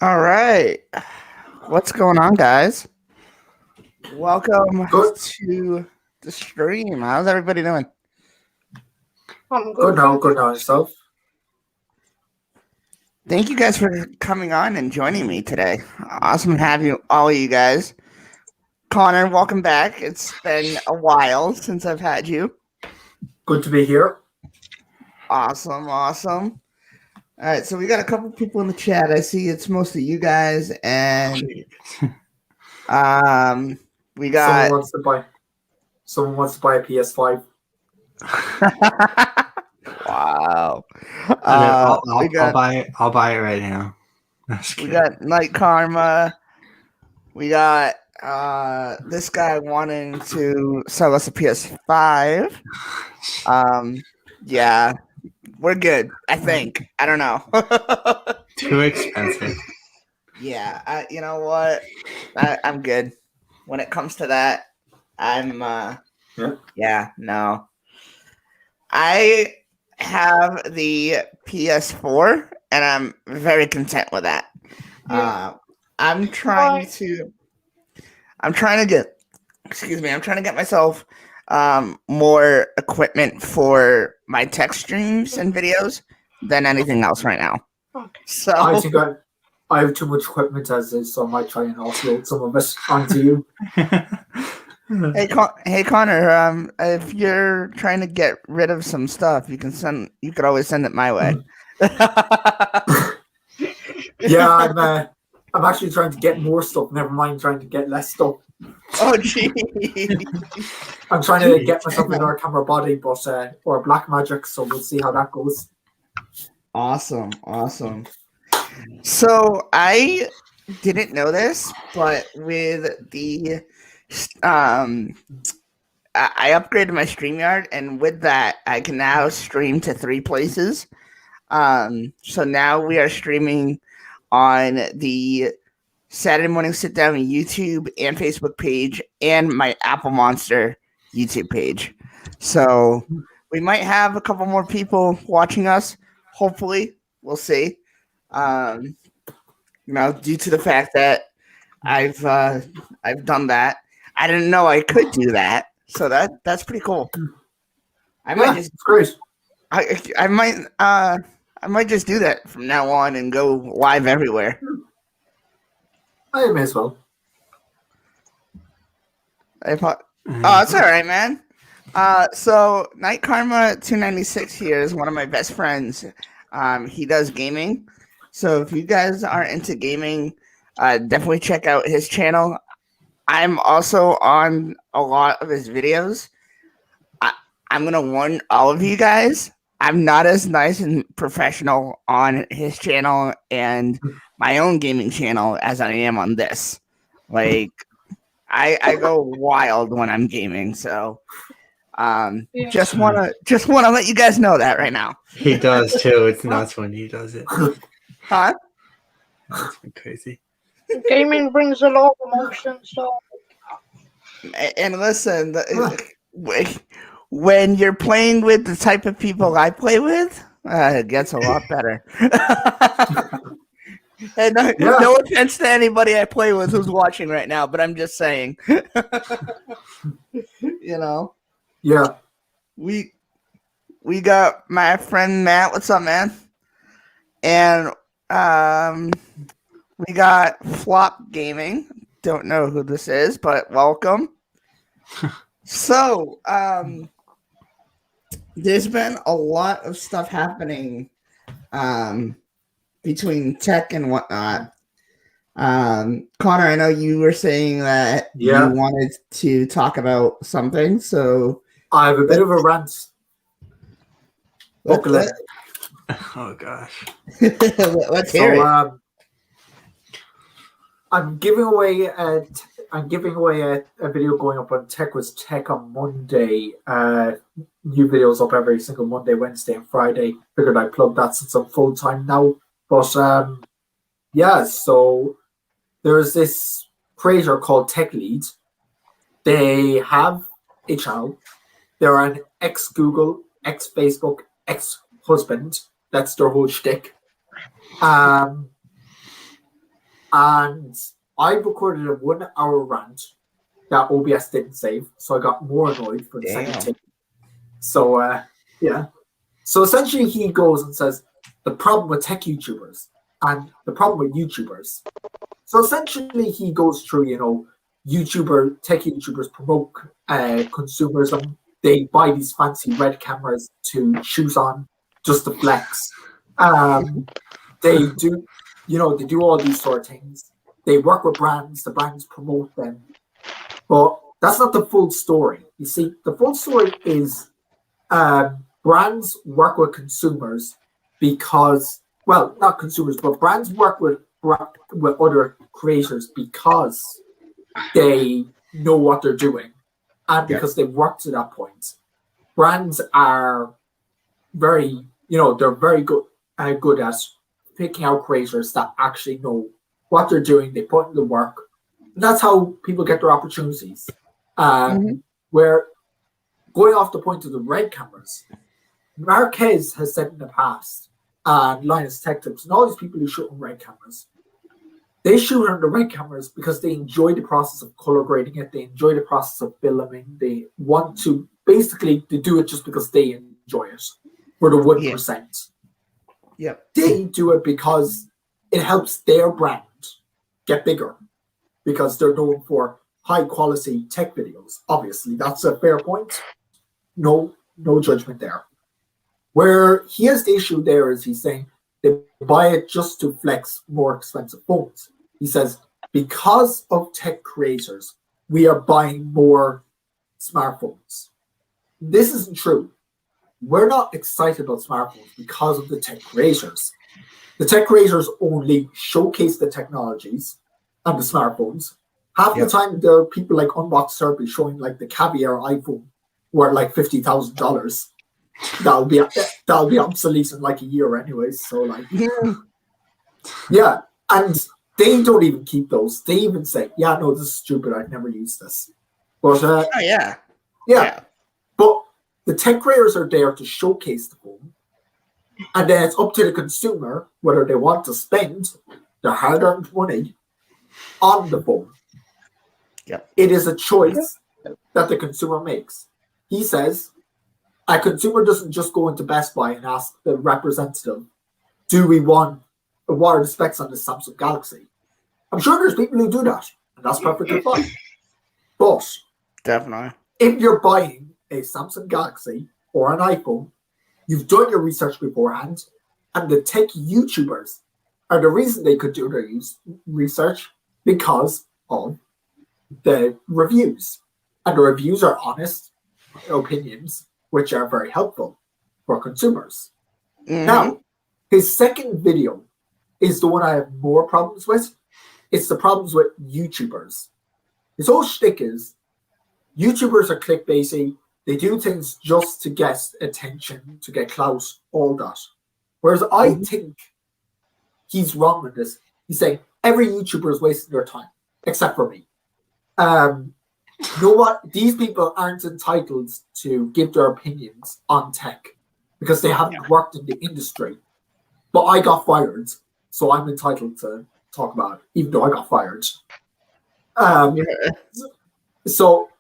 All right. What's going on, guys? Welcome Good, to the stream. How's everybody doing? I'm good, good now, thank good you. now yourself. Thank you guys for coming on and joining me today. Awesome to have you, all of you guys. Connor, welcome back. It's been a while since I've had you. Good to be here. Awesome. All right, so we got a couple people in the chat. I see it's mostly you guys, and we Someone got. wants to buy. Someone wants to buy a PS5. Wow. I'll We got buy it. I'll buy it right now. we got Night Karma. We got this guy wanting to sell us a PS5. Yeah, we're good. I think. I don't know. Too expensive. Yeah, you know what? I'm good. When it comes to that, I'm. Yeah, no. I have the PS4, and I'm very content with that. I'm trying to get. Excuse me. I'm trying to get myself more equipment for my tech streams and videos than anything else right now. Okay. So I think I have too much equipment as is, so I might try and offload some of it onto you. hey Connor, if you're trying to get rid of some stuff, you could always send it my way. Yeah, I'm actually trying to get more stuff. Never mind trying to get less stuff. Oh gee. I'm trying to get myself another camera body, but or black magic. So we'll see how that goes. Awesome. So I didn't know this, but with the I upgraded my StreamYard, and with that, I can now stream to 3 places. So now we are streaming on the Saturday Morning Sit Down YouTube and Facebook page, and my Apple Monster YouTube page. So we might have a couple more people watching us. Hopefully, we'll see. Due to the fact that I've done that, I didn't know I could do that. So that's pretty cool. It's great. I might just do that from now on and go live everywhere. I may as well. It's all right, man. So Night Karma 296 here is one of my best friends. He does gaming. So if you guys are into gaming, definitely check out his channel. I'm also on a lot of his videos. I'm gonna warn all of you guys. I'm not as nice and professional on his channel and my own gaming channel as I am on this. Like, I go wild when I'm gaming. So, just wanna let you guys know that right now. He does too. It's nuts when he does it. Huh? That's crazy. Gaming brings a lot of emotion, so And listen, when you're playing with the type of people I play with, it gets a lot better. And no offense to anybody I play with who's watching right now, but I'm just saying. Yeah. We got my friend Matt. What's up, man? And we got Flop Gaming. Don't know who this is, but welcome. So, there's been a lot of stuff happening between tech and whatnot. Connor, I know you were saying that you wanted to talk about something, so I have a bit of a rant. Oh gosh. Let's hear it. I'm giving away a video going up on Tech Was Tech on Monday. New videos up every single Monday, Wednesday, and Friday. Figured I'd plug that since I'm full time now. But so there's this creator called Tech Lead. They have a channel. They're an ex-Google, ex-Facebook, ex-husband. That's their whole shtick. and I recorded a 1 hour rant that OBS didn't save, so I got more annoyed for the second Damn. take. So yeah. So essentially he goes and says the problem with tech YouTubers and the problem with YouTubers. So essentially he goes through, tech YouTubers promote consumerism. They buy these fancy red cameras to shoot on just to flex. They do, they do all these sort of things. They work with brands, the brands promote them. But that's not the full story. You see, the full story is brands work with consumers because, well, not consumers, but brands work with other creators because they know what they're doing and because they've worked to that point. Brands are very, they're very good at picking out creators that actually know what they're doing. They put in the work. And that's how people get their opportunities. Where, going off the point of the red cameras, Marquez has said in the past, and Linus Tech Tips, and all these people who shoot on red cameras, they shoot on the red cameras because they enjoy the process of color grading it. They enjoy the process of filming. They want to basically to do it just because they enjoy it for the 1%. Yeah. They do it because it helps their brand get bigger because they're known for high quality tech videos. Obviously, that's a fair point. No judgment there. Where he has the issue there is he's saying they buy it just to flex more expensive phones. He says, because of tech creators, we are buying more smartphones. This isn't true. We're not excited about smartphones because of the tech creators. The tech creators only showcase the technologies and the smartphones. Half the time, there are people like Unbox Serpy showing like the Caviar iPhone worth like $50,000. That'll be obsolete in like a year anyways. So like, yeah, and they don't even keep those. They even say, "Yeah, no, this is stupid. I'd never use this." But yeah. But the tech creators are there to showcase the phone, and then it's up to the consumer whether they want to spend their hard-earned money on the phone. Yep. It is a choice that the consumer makes. He says, a consumer doesn't just go into Best Buy and ask the representative, what are the specs on the Samsung Galaxy? I'm sure there's people who do that, and that's perfectly fine. But definitely, if you're buying a Samsung Galaxy or an iPhone, you've done your research beforehand, and the tech YouTubers are the reason they could do their research because of the reviews. And the reviews are honest opinions, which are very helpful for consumers. Now, his second video is the one I have more problems with. It's the problems with YouTubers. His whole shtick is YouTubers are clickbaity. They do things just to get attention, to get clout, all that. Whereas I think he's wrong with this. He's saying every YouTuber is wasting their time, except for me. You know what? These people aren't entitled to give their opinions on tech because they haven't worked in the industry. But I got fired, so I'm entitled to talk about it, even though I got fired. So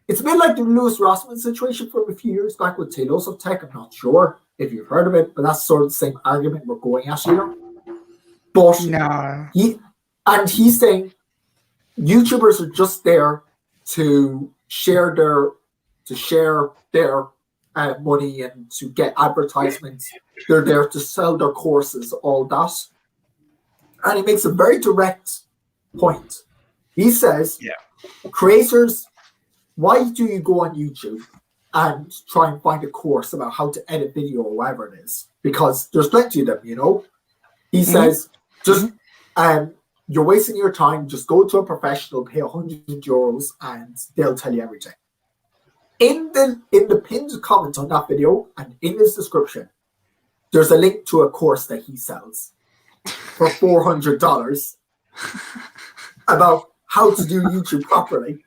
it's a bit like the Lewis Rossman situation from a few years back with Talos of Tech. I'm not sure if you've heard of it, but that's sort of the same argument we're going at here. But he's saying YouTubers are just there to share their money and to get advertisements. They're there to sell their courses, all that. And he makes a very direct point. He says, creators, why do you go on YouTube and try and find a course about how to edit video or whatever it is? Because there's plenty of them, He says, you're wasting your time. Just go to a professional, pay €100, and they'll tell you everything. In the pinned comment on that video and in his description, there's a link to a course that he sells for $400 about how to do YouTube properly.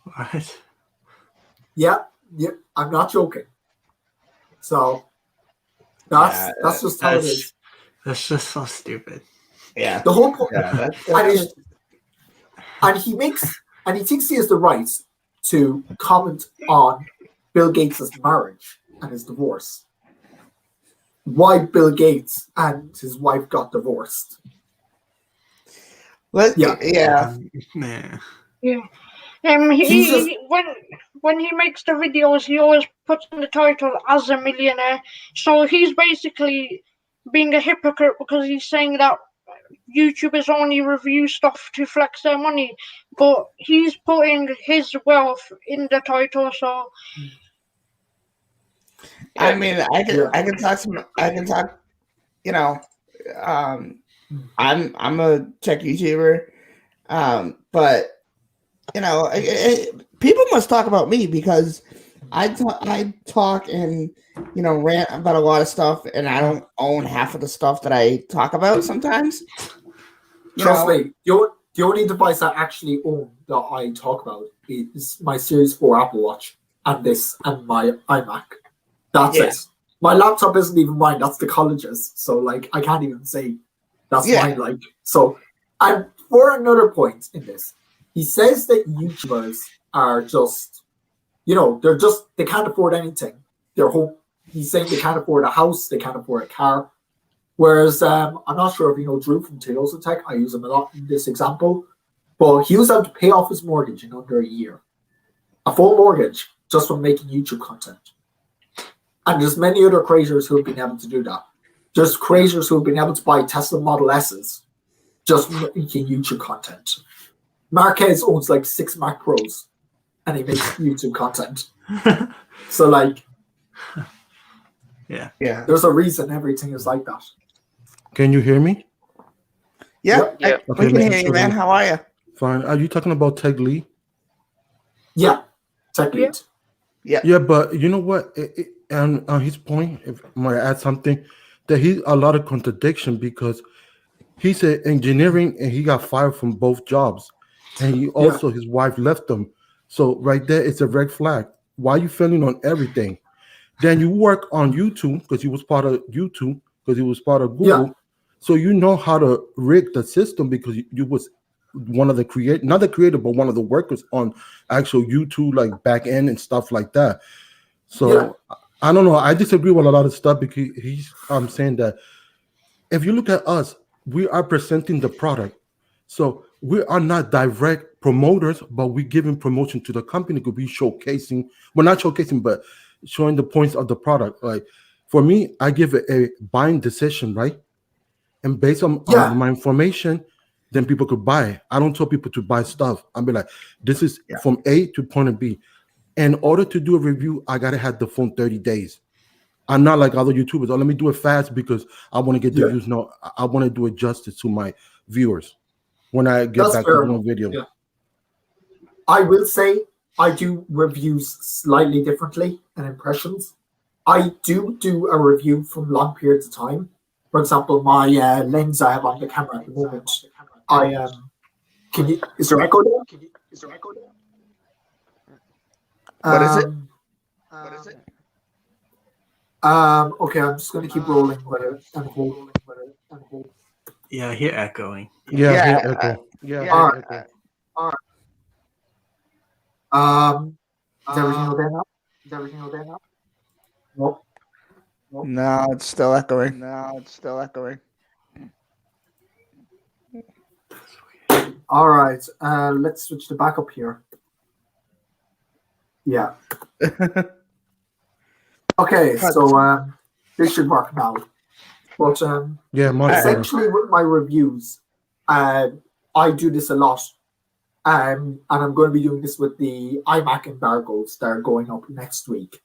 What? Yeah, I'm not joking. So that's just how it is. That's just so stupid. Yeah. The whole point, Yeah. and he thinks he has the right to comment on Bill Gates' marriage and his divorce. Why Bill Gates and his wife got divorced. Yeah. Nah. Yeah. He's just When he makes the videos, he always puts in the title as a millionaire. So he's basically being a hypocrite because he's saying that YouTubers only review stuff to flex their money, but he's putting his wealth in the title. So I mean, I can talk. You know, I'm a tech YouTuber, but you know, people must talk about me because I talk and rant about a lot of stuff, and I don't own half of the stuff that I talk about sometimes. Trust me, the only device I actually own that I talk about is my Series 4 Apple Watch and my iMac. That's it. My laptop isn't even mine, that's the college's. So like I can't even say that's mine. Like so, and for another point in this, he says that YouTubers are just they can't afford anything. He's saying they can't afford a house, they can't afford a car. Whereas I'm not sure if you know Drew from Telos Tech. I use him a lot in this example, but he was able to pay off his mortgage in under a year, a full mortgage just from making YouTube content. And there's many other creators who have been able to do that. There's creators who have been able to buy Tesla Model S's just making YouTube content. Marquez owns like 6 Mac Pros, and he makes YouTube content. So like, yeah, there's a reason everything is like that. Can you hear me? Yeah. Yep. We can hear you, man. How are you? Fine. Are you talking about Tech Lee? Yeah, Tech Lead. Yeah, but you know what? And on his point, if I might add something, that he's a lot of contradiction because he said engineering and he got fired from both jobs, and he also his wife left him. So right there, it's a red flag. Why are you failing on everything? Then you work on YouTube because he was part of YouTube because he was part of Google. Yeah. So you know how to rig the system because you was one of the not the creator, but one of the workers on actual YouTube, like back end and stuff like that. So I don't know. I disagree with a lot of stuff because he's saying that if you look at us, we are presenting the product. So we are not direct promoters, but we're giving promotion to the company. Could be showcasing, well, not showcasing, but showing the points of the product. Like for me, I give it a buying decision, right? And based on my information, then people could buy. I don't tell people to buy stuff. I'll be like, this is from A to point of B. In order to do a review, I gotta have the phone 30 days. I'm not like other YouTubers. Oh, let me do it fast because I want to get the views. No, I want to do it justice to my viewers when I get back to doing video. Yeah. I will say I do reviews slightly differently and impressions. I do a review from long periods of time. For example, my lens I have on the camera at the moment. Is there echo there? What is it? What is it? Okay, I'm just going to keep rolling and hold. Yeah, I hear echoing. Yeah. All right. Is everything okay now? Nope. No, it's still echoing. All right. Let's switch to backup here. Yeah. Okay, so this should work now. But essentially with my reviews, I do this a lot. And I'm going to be doing this with the iMac embargoes that are going up next week.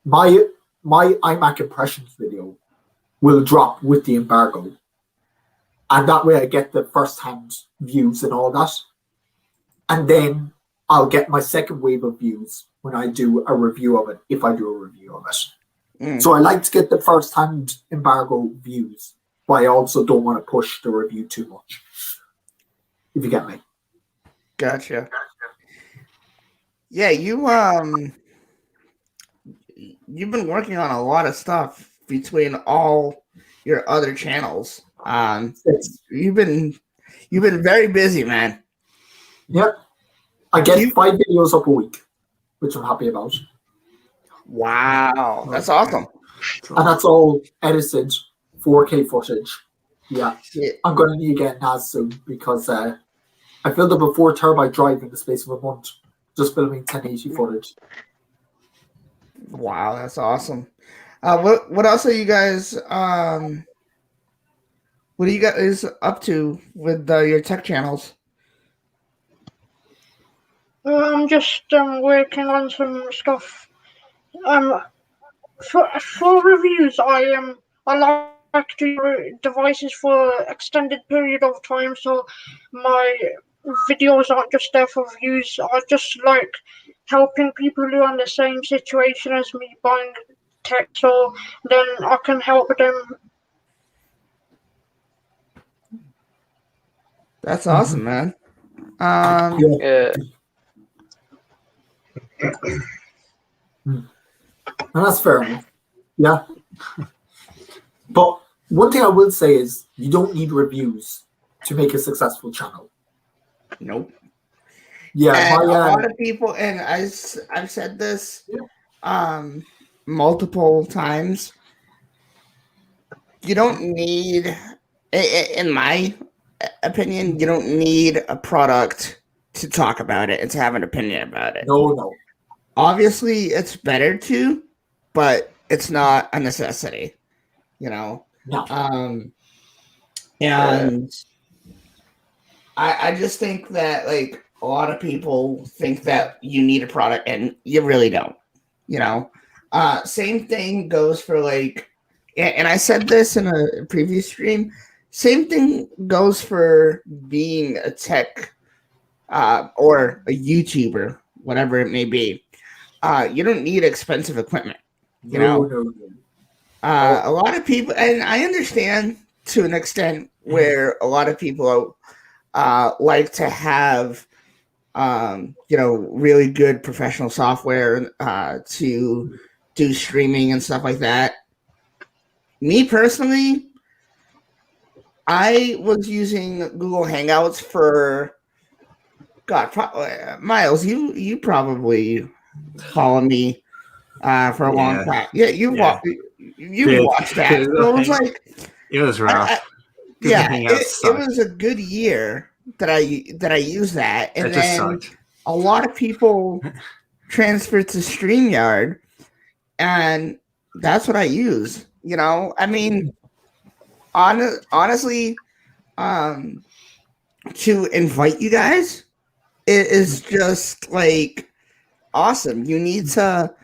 My iMac impressions video will drop with the embargo. And that way I get the first-hand views and all that. And then I'll get my second wave of views when I do a review of it, if I do a review of it. So I like to get the first-hand embargo views, but I also don't want to push the review too much. If you get me. Gotcha. Yeah, you've been working on a lot of stuff between all your other channels. You've been very busy, man. Yep. I get 5 videos up a week, which I'm happy about. Wow, that's awesome. And that's all edited 4K footage. Yeah. I'm going to need to get NAS soon because I filled up a 4 terabyte drive in the space of a month just filming 1080 footage. Wow, that's awesome. What else are you guys what are you guys up to with your tech channels? I'm just working on some stuff. For reviews, I like to use devices for extended period of time, so my videos aren't just there for views. I just like helping people who are in the same situation as me buying tech, so then I can help them. That's awesome, man. Yeah. And that's fair enough. Yeah. But one thing I will say is you don't need reviews to make a successful channel. Nope. Yeah, and a lot of people, and I've said this multiple times. You don't need, in my opinion, you don't need a product to talk about it and to have an opinion about it. No. Obviously, it's better to, but it's not a necessity, you know. No. And I just think that like a lot of people think that you need a product and you really don't, you know. Same thing goes for like, and I said this in a previous stream. Same thing goes for being a tech or a YouTuber, whatever it may be. You don't need expensive equipment, you know. No. A lot of people, and I understand to an extent where a lot of people like to have, really good professional software to do streaming and stuff like that. Me personally, I was using Google Hangouts for Miles. You probably follow me for a long time. Yeah, you watched that. So it was like it was rough. It was a good year that I used that, and then a lot of people transferred to StreamYard, and that's what I use. You know, I mean, honestly, to invite you guys, it is just like awesome. All you need to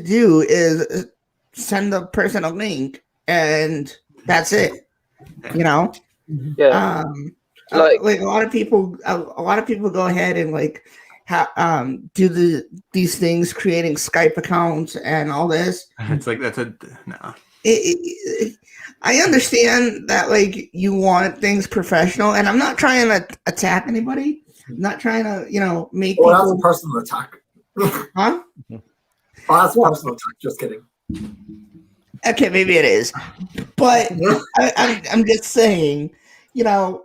do is send the person a link, and that's it. You know, Yeah. like a lot of people go ahead and like do these things, creating Skype accounts and all this. It's like that's no. I understand that like you want things professional, and I'm not trying to attack anybody. I'm not trying to make. Well, that's a personal attack. Huh? Oh, that's a personal attack. Just kidding. Okay, maybe it is, but I'm just saying, you don't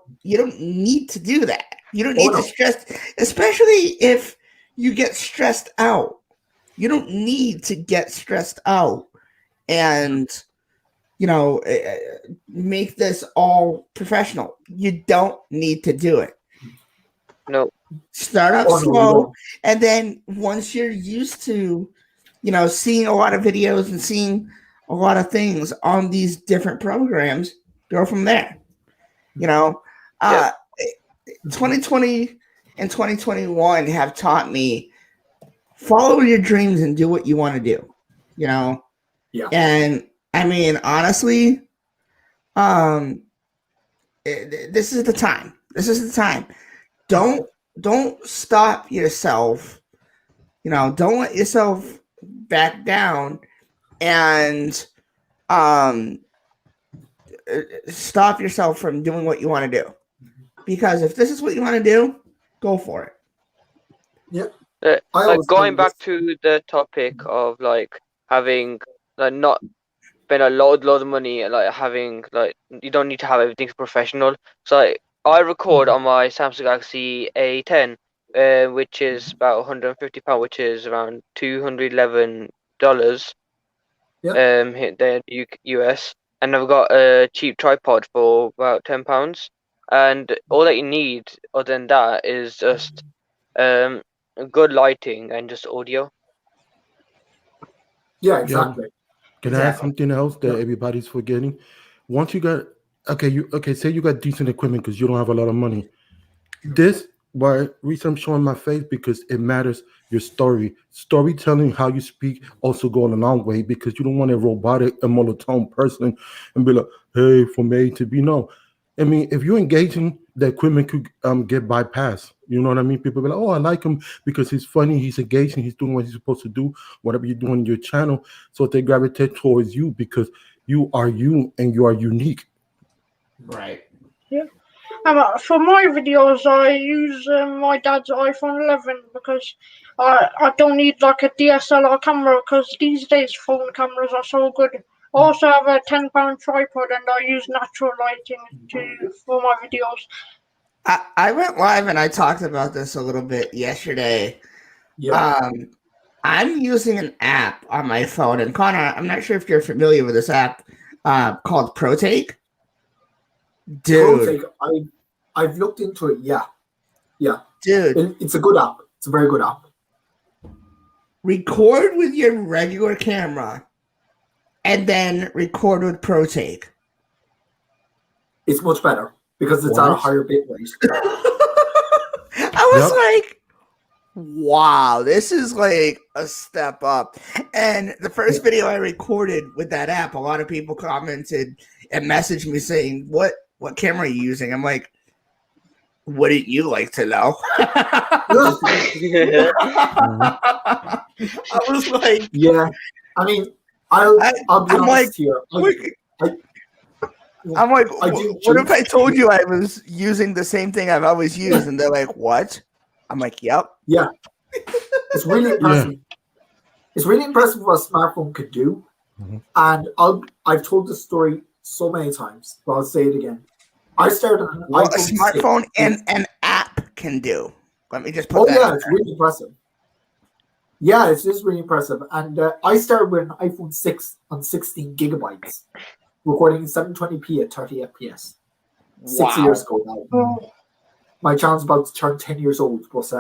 need to do that. You don't need to stress, especially if you get stressed out. You don't need to get stressed out and, make this all professional. You don't need to do it. No. Start up slow, and then once you're used to, seeing a lot of videos and seeing a lot of things on these different programs, go from there. 2020 and 2021 have taught me follow your dreams and do what you want to do. Yeah. And I mean, honestly, this is the time. Don't stop yourself. Don't let yourself back down and stop yourself from doing what you want to do. Because if this is what you want to do, go for it. Yep. Like going back to the topic of like having not spend a lot of money like having like you don't need to have everything professional. So like, I record on my Samsung Galaxy A10, which is about £150, which is around $211. Here there in the US, and I've got a cheap tripod for about £10. And all that you need other than that is just good lighting and just audio. Yeah, exactly. Can I add something else that everybody's forgetting? Once you got say you got decent equipment because you don't have a lot of money. This reason I'm showing my face because it matters. Your storytelling, how you speak, also go a long way because you don't want a robotic, a monotone person and be like, "Hey, from A to B." No, I mean if you're engaging, the equipment could get bypassed. You know what I mean? People be like, "Oh, I like him because he's funny, he's engaging, he's doing what he's supposed to do, whatever you're doing in your channel." So they gravitate towards you because you are you and you are unique. Right. Yeah. For my videos, I use my dad's iPhone 11 because I don't need like a DSLR camera because these days phone cameras are so good. I also have a £10 tripod and I use natural lighting for my videos. I went live and I talked about this a little bit yesterday. Yeah. I'm using an app on my phone, and Connor, I'm not sure if you're familiar with this app called ProTake. Dude, I've looked into it. Yeah, dude, it's a good app. It's a very good app. Record with your regular camera, and then record with ProTake. It's much better because it's at a higher bit rate. I was like, wow, this is like a step up. And the first video I recorded with that app, a lot of people commented and messaged me saying, what camera are you using? I'm like, wouldn't you like to know? I was like, yeah. I mean, I'll be honest like, here. I'm like, what if I told you I was using the same thing I've always used? And they're like, what? I'm like, yep. Yeah. It's really impressive. It's really impressive what a smartphone could do. And I've told this story so many times, but I'll say it again. I started on a smartphone and an app can do. Let me just put that. Oh yeah, it's really impressive. Yeah, it's just really impressive. And I started with an iPhone 6 on 16 gigabytes, recording in 720p at 30 FPS. 6 years ago now. My channel's about to turn 10 years old, but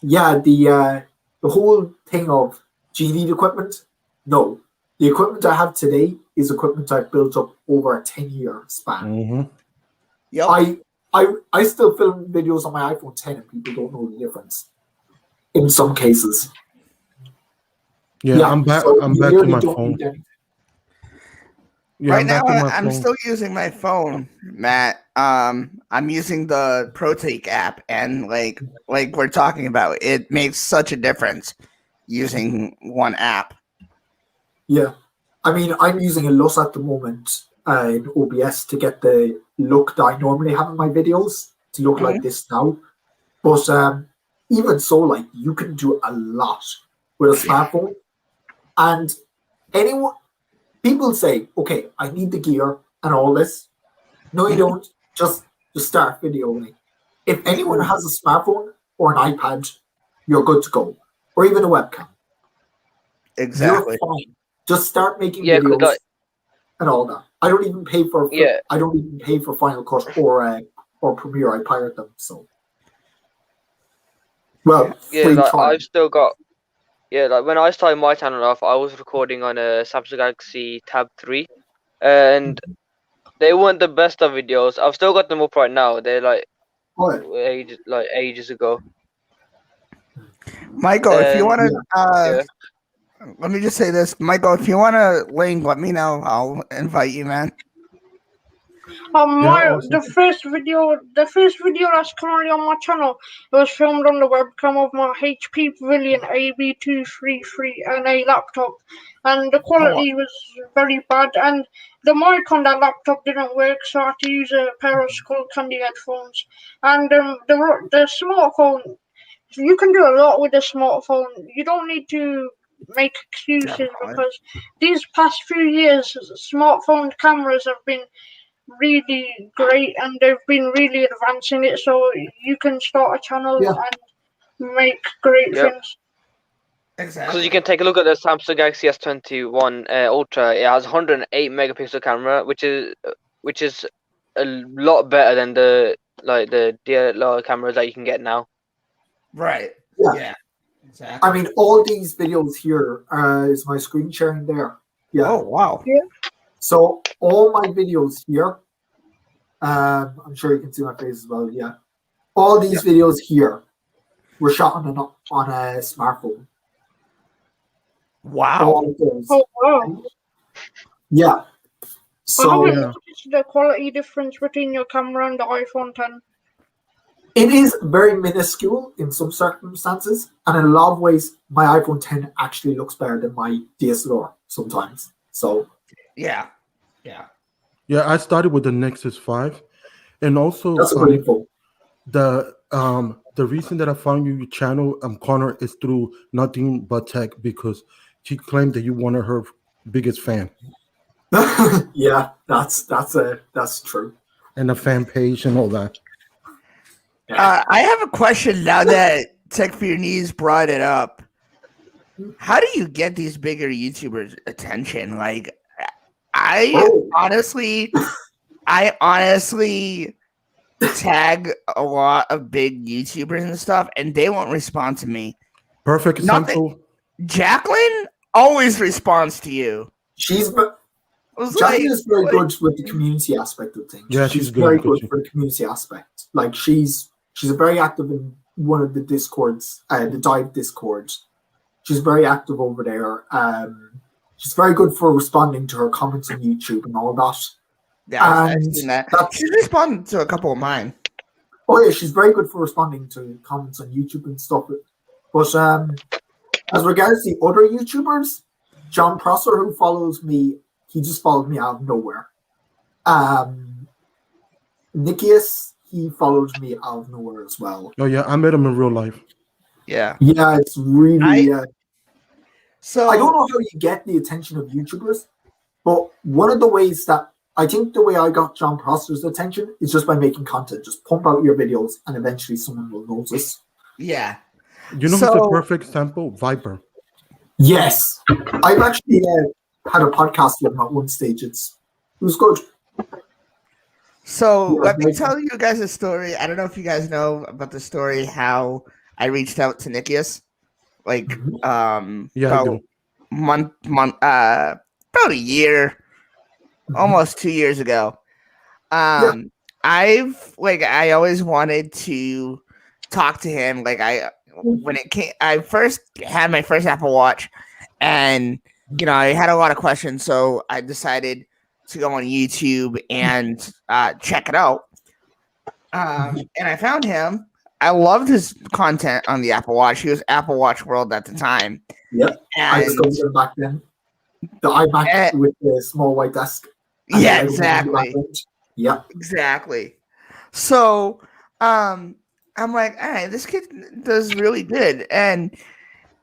yeah, the whole thing of do you need equipment? No. The equipment I have today is equipment I've built up over a 10-year span. Yep. I still film videos on my iPhone 10 and people don't know the difference in some cases. Yeah, I'm back. So I'm back to my phone. Yeah, right now, I'm still using my phone, Matt. I'm using the ProTake app, and like we're talking about, it makes such a difference using one app. Yeah, I mean, I'm using a LUT at the moment in OBS to get the look that I normally have in my videos to look like this now. But even so, like you can do a lot with a smartphone, and people say, okay, I need the gear and all this. No, you don't. Just start videoing. If anyone has a smartphone or an iPad, you're good to go. Or even a webcam. Exactly. You're fine. Just start making videos and all that. I don't even pay for Final Cut or Premiere. I pirate them. So free trial. I've still got. Yeah, like when I started my channel off, I was recording on a Samsung Galaxy Tab 3, and they weren't the best of videos. I've still got them up right now. They're like ages ago. Michael, if you want to, let me just say this, Michael. If you want to link, let me know. I'll invite you, man. The first video that's currently on my channel was filmed on the webcam of my HP Pavilion AB233 and a laptop, and the quality was very bad, and the mic on that laptop didn't work, so I had to use a pair of Skull Candy headphones. And the smartphone, you can do a lot with the smartphone. You don't need to make excuses Definitely. because these past few years, smartphone cameras have been really great and they've been really advancing it. So you can start a channel Yeah. and make great Yep. things. Exactly. Because you can take a look at the Samsung Galaxy S21 Ultra. It has 108 megapixel camera, which is a lot better than the DSLR cameras that you can get now. Right. Yeah. Yeah. Exactly. I mean, all these videos here is my screen sharing there. Yeah. Oh wow. So all my videos here, I'm sure you can see my face as well. Yeah. All these videos here were shot on a smartphone. Wow. All of those. Oh wow! Yeah. I So haven't noticed the quality difference between your camera and the iPhone 10. it is very minuscule in some circumstances, and in a lot of ways, my iPhone 10 actually looks better than my DSLR sometimes. So Yeah. Yeah. Yeah, I started with the Nexus 5, and also that's a good info. the reason that I found your channel, Connor, is through Nothing But Tech, because she claimed that you wanted her biggest fan Yeah, that's true. and a fan page and all that. I have a question now that Tech for Your Knees brought it up. How do you get these bigger YouTubers' attention? Like, I Oh. honestly tag a lot of big YouTubers and stuff, and they won't respond to me. Perfect Nothing. example. Jacqueline always responds to you. Jacqueline is very good with the community aspect of things. Yeah, she's she's good, very good. good for the community aspect. Like she's very active in one of the discords, the Dive Discord. She's very active over there. She's very good for responding to her comments on YouTube and all that. Yeah, I've And seen that. She's responded to a couple of mine. Oh yeah, she's very good for responding to comments on YouTube and stuff. But as regards the other YouTubers, John Prosser, who follows me, he just followed me out of nowhere. Nikias, he followed me out of nowhere as well. Oh yeah, I met him in real life. Yeah. Yeah, it's really. So I don't know how you get the attention of YouTubers, but one of the ways that I think the way I got John Prosser's attention is just by making content. Just pump out your videos, and eventually someone will notice. Yeah. You know who's a perfect example? Viper. Yes, I've actually had a podcast with him at one stage. It was good. So let me tell you guys a story. I don't know if you guys know about the story how I reached out to Nikias. Like about a year, almost 2 years ago. I always wanted to talk to him. Like I first had my first Apple Watch, and I had a lot of questions, so I decided to go on YouTube and check it out. And I found him. I loved his content on the Apple Watch. He was Apple Watch World at the time. Yep, I discovered him back then. The iMac with the small white desk. Yeah, exactly. Yeah, exactly. So, I'm like, all right, this kid does really good. And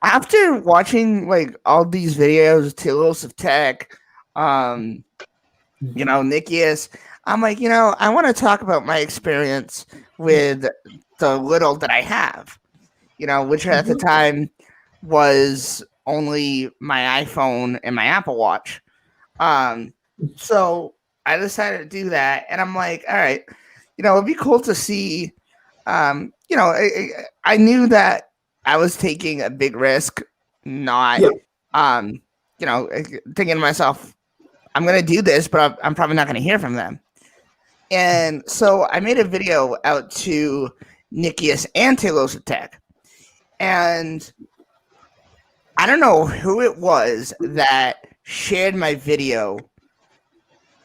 after watching like all these videos, Tales of Tech, Nikias, I'm like, I want to talk about my experience with the little that I have, which at the time was only my iPhone and my Apple Watch. So I decided to do that, and I'm like, all right, it'd be cool to see. I knew that I was taking a big risk, not, thinking to myself, I'm gonna do this, but I'm probably not gonna hear from them. And so I made a video out to Nikias and Tales of Tech, and I don't know who it was that shared my video.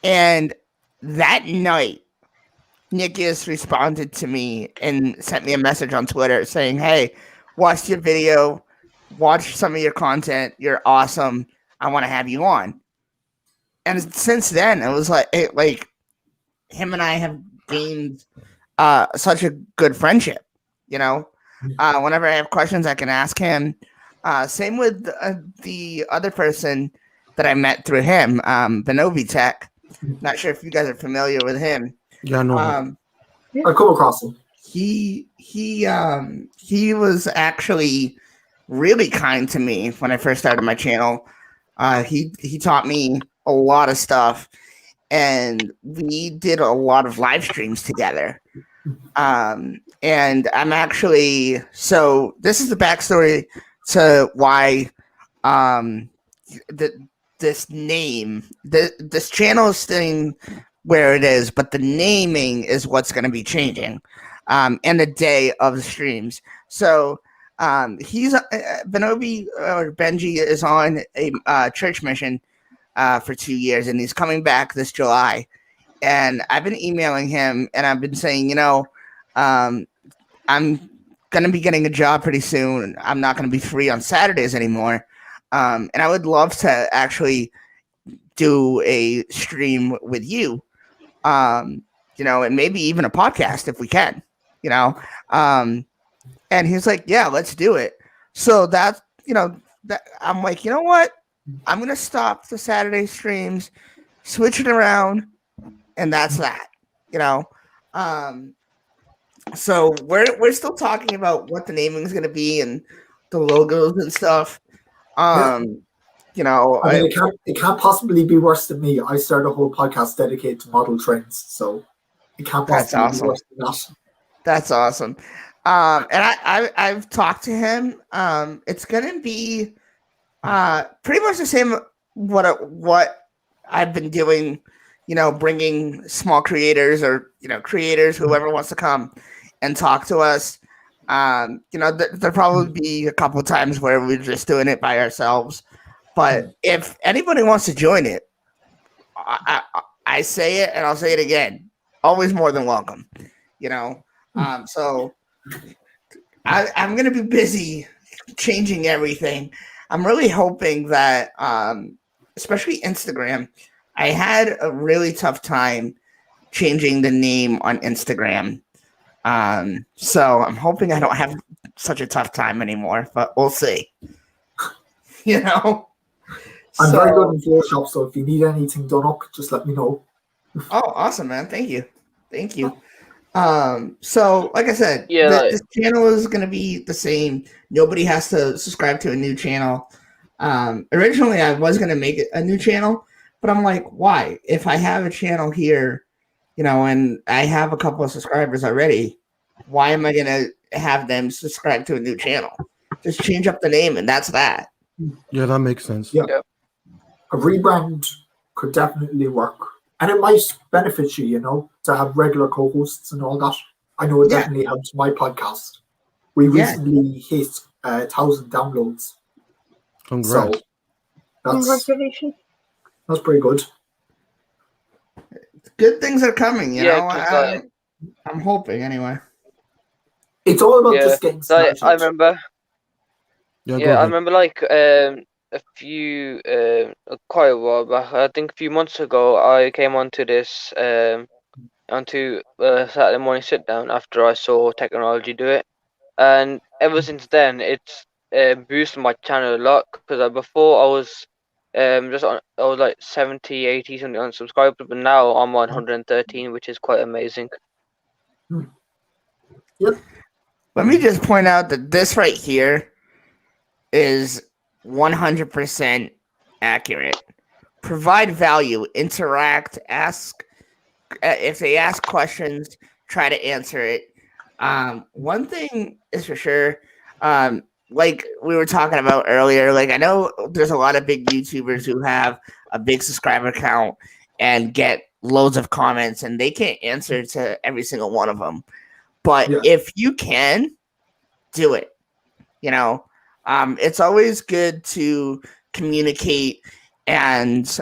And that night, Nikias responded to me and sent me a message on Twitter saying, "Hey, watched your video, watched some of your content. You're awesome. I want to have you on." And since then, it was like him and I have gained such a good friendship. Whenever I have questions, I can ask him. Same with the other person that I met through him, Benobi Tech. Not sure if you guys are familiar with him. Yeah, I know. Him. I come across him. He was actually really kind to me when I first started my channel. He taught me a lot of stuff, and we did a lot of live streams together. And I'm actually, so this is the backstory to why this name, this channel is staying where it is, but the naming is what's going to be changing, and the day of the streams. So he's Benobi or Benji is on a church mission for 2 years, and he's coming back this July. And I've been emailing him, and I've been saying, I'm going to be getting a job pretty soon. I'm not going to be free on Saturdays anymore. And I would love to actually do a stream with you, and maybe even a podcast if we can, and he's like, yeah, let's do it. So that I'm like, you know what? I'm going to stop the Saturday streams, switch it around, and that's that, so we're still talking about what the naming is going to be and the logos and stuff. It can't possibly be worse than me. I started a whole podcast dedicated to model trains, so it can't possibly be worse than that. That's awesome. And I've talked to him. It's gonna be pretty much the same what I've been doing. Bringing small creators or creators, whoever wants to come and talk to us. There'll probably be a couple of times where we're just doing it by ourselves. But if anybody wants to join it, I say it and I'll say it again. Always more than welcome. So I'm going to be busy changing everything. I'm really hoping that, especially Instagram, I had a really tough time changing the name on Instagram. So I'm hoping I don't have such a tough time anymore, but we'll see. I'm very good in Photoshop, so if you need anything done up, just let me know. Oh, awesome, man. Thank you. So like I said, this channel is going to be the same. Nobody has to subscribe to a new channel. Originally I was going to make it a new channel, but I'm like, why? If I have a channel here, and I have a couple of subscribers already, why am I going to have them subscribe to a new channel? Just change up the name and that's that. Yeah, that makes sense. Yeah. A rebrand could definitely work. And it might benefit you, to have regular co-hosts and all that. I know it definitely helps my podcast. We recently hit 1,000 downloads. Congrats. So Congratulations. That's pretty good. Good things are coming, I'm hoping anyway. It's all about just getting started. I remember. I remember a few, quite a while back. I think a few months ago, I came onto this, onto Saturday morning sit down after I saw technology do it, and ever since then, it's boosted my channel a lot. Because before I was I was like 70, 80 something unsubscribed, but now I'm on 113, which is quite amazing. Yep. Let me just point out that this right here is 100% accurate. Provide value, interact, ask. If they ask questions, try to answer it. One thing is for sure, like we were talking about earlier, like I know there's a lot of big YouTubers who have a big subscriber count and get loads of comments and they can't answer to every single one of them. But if you can, do it. It's always good to communicate and,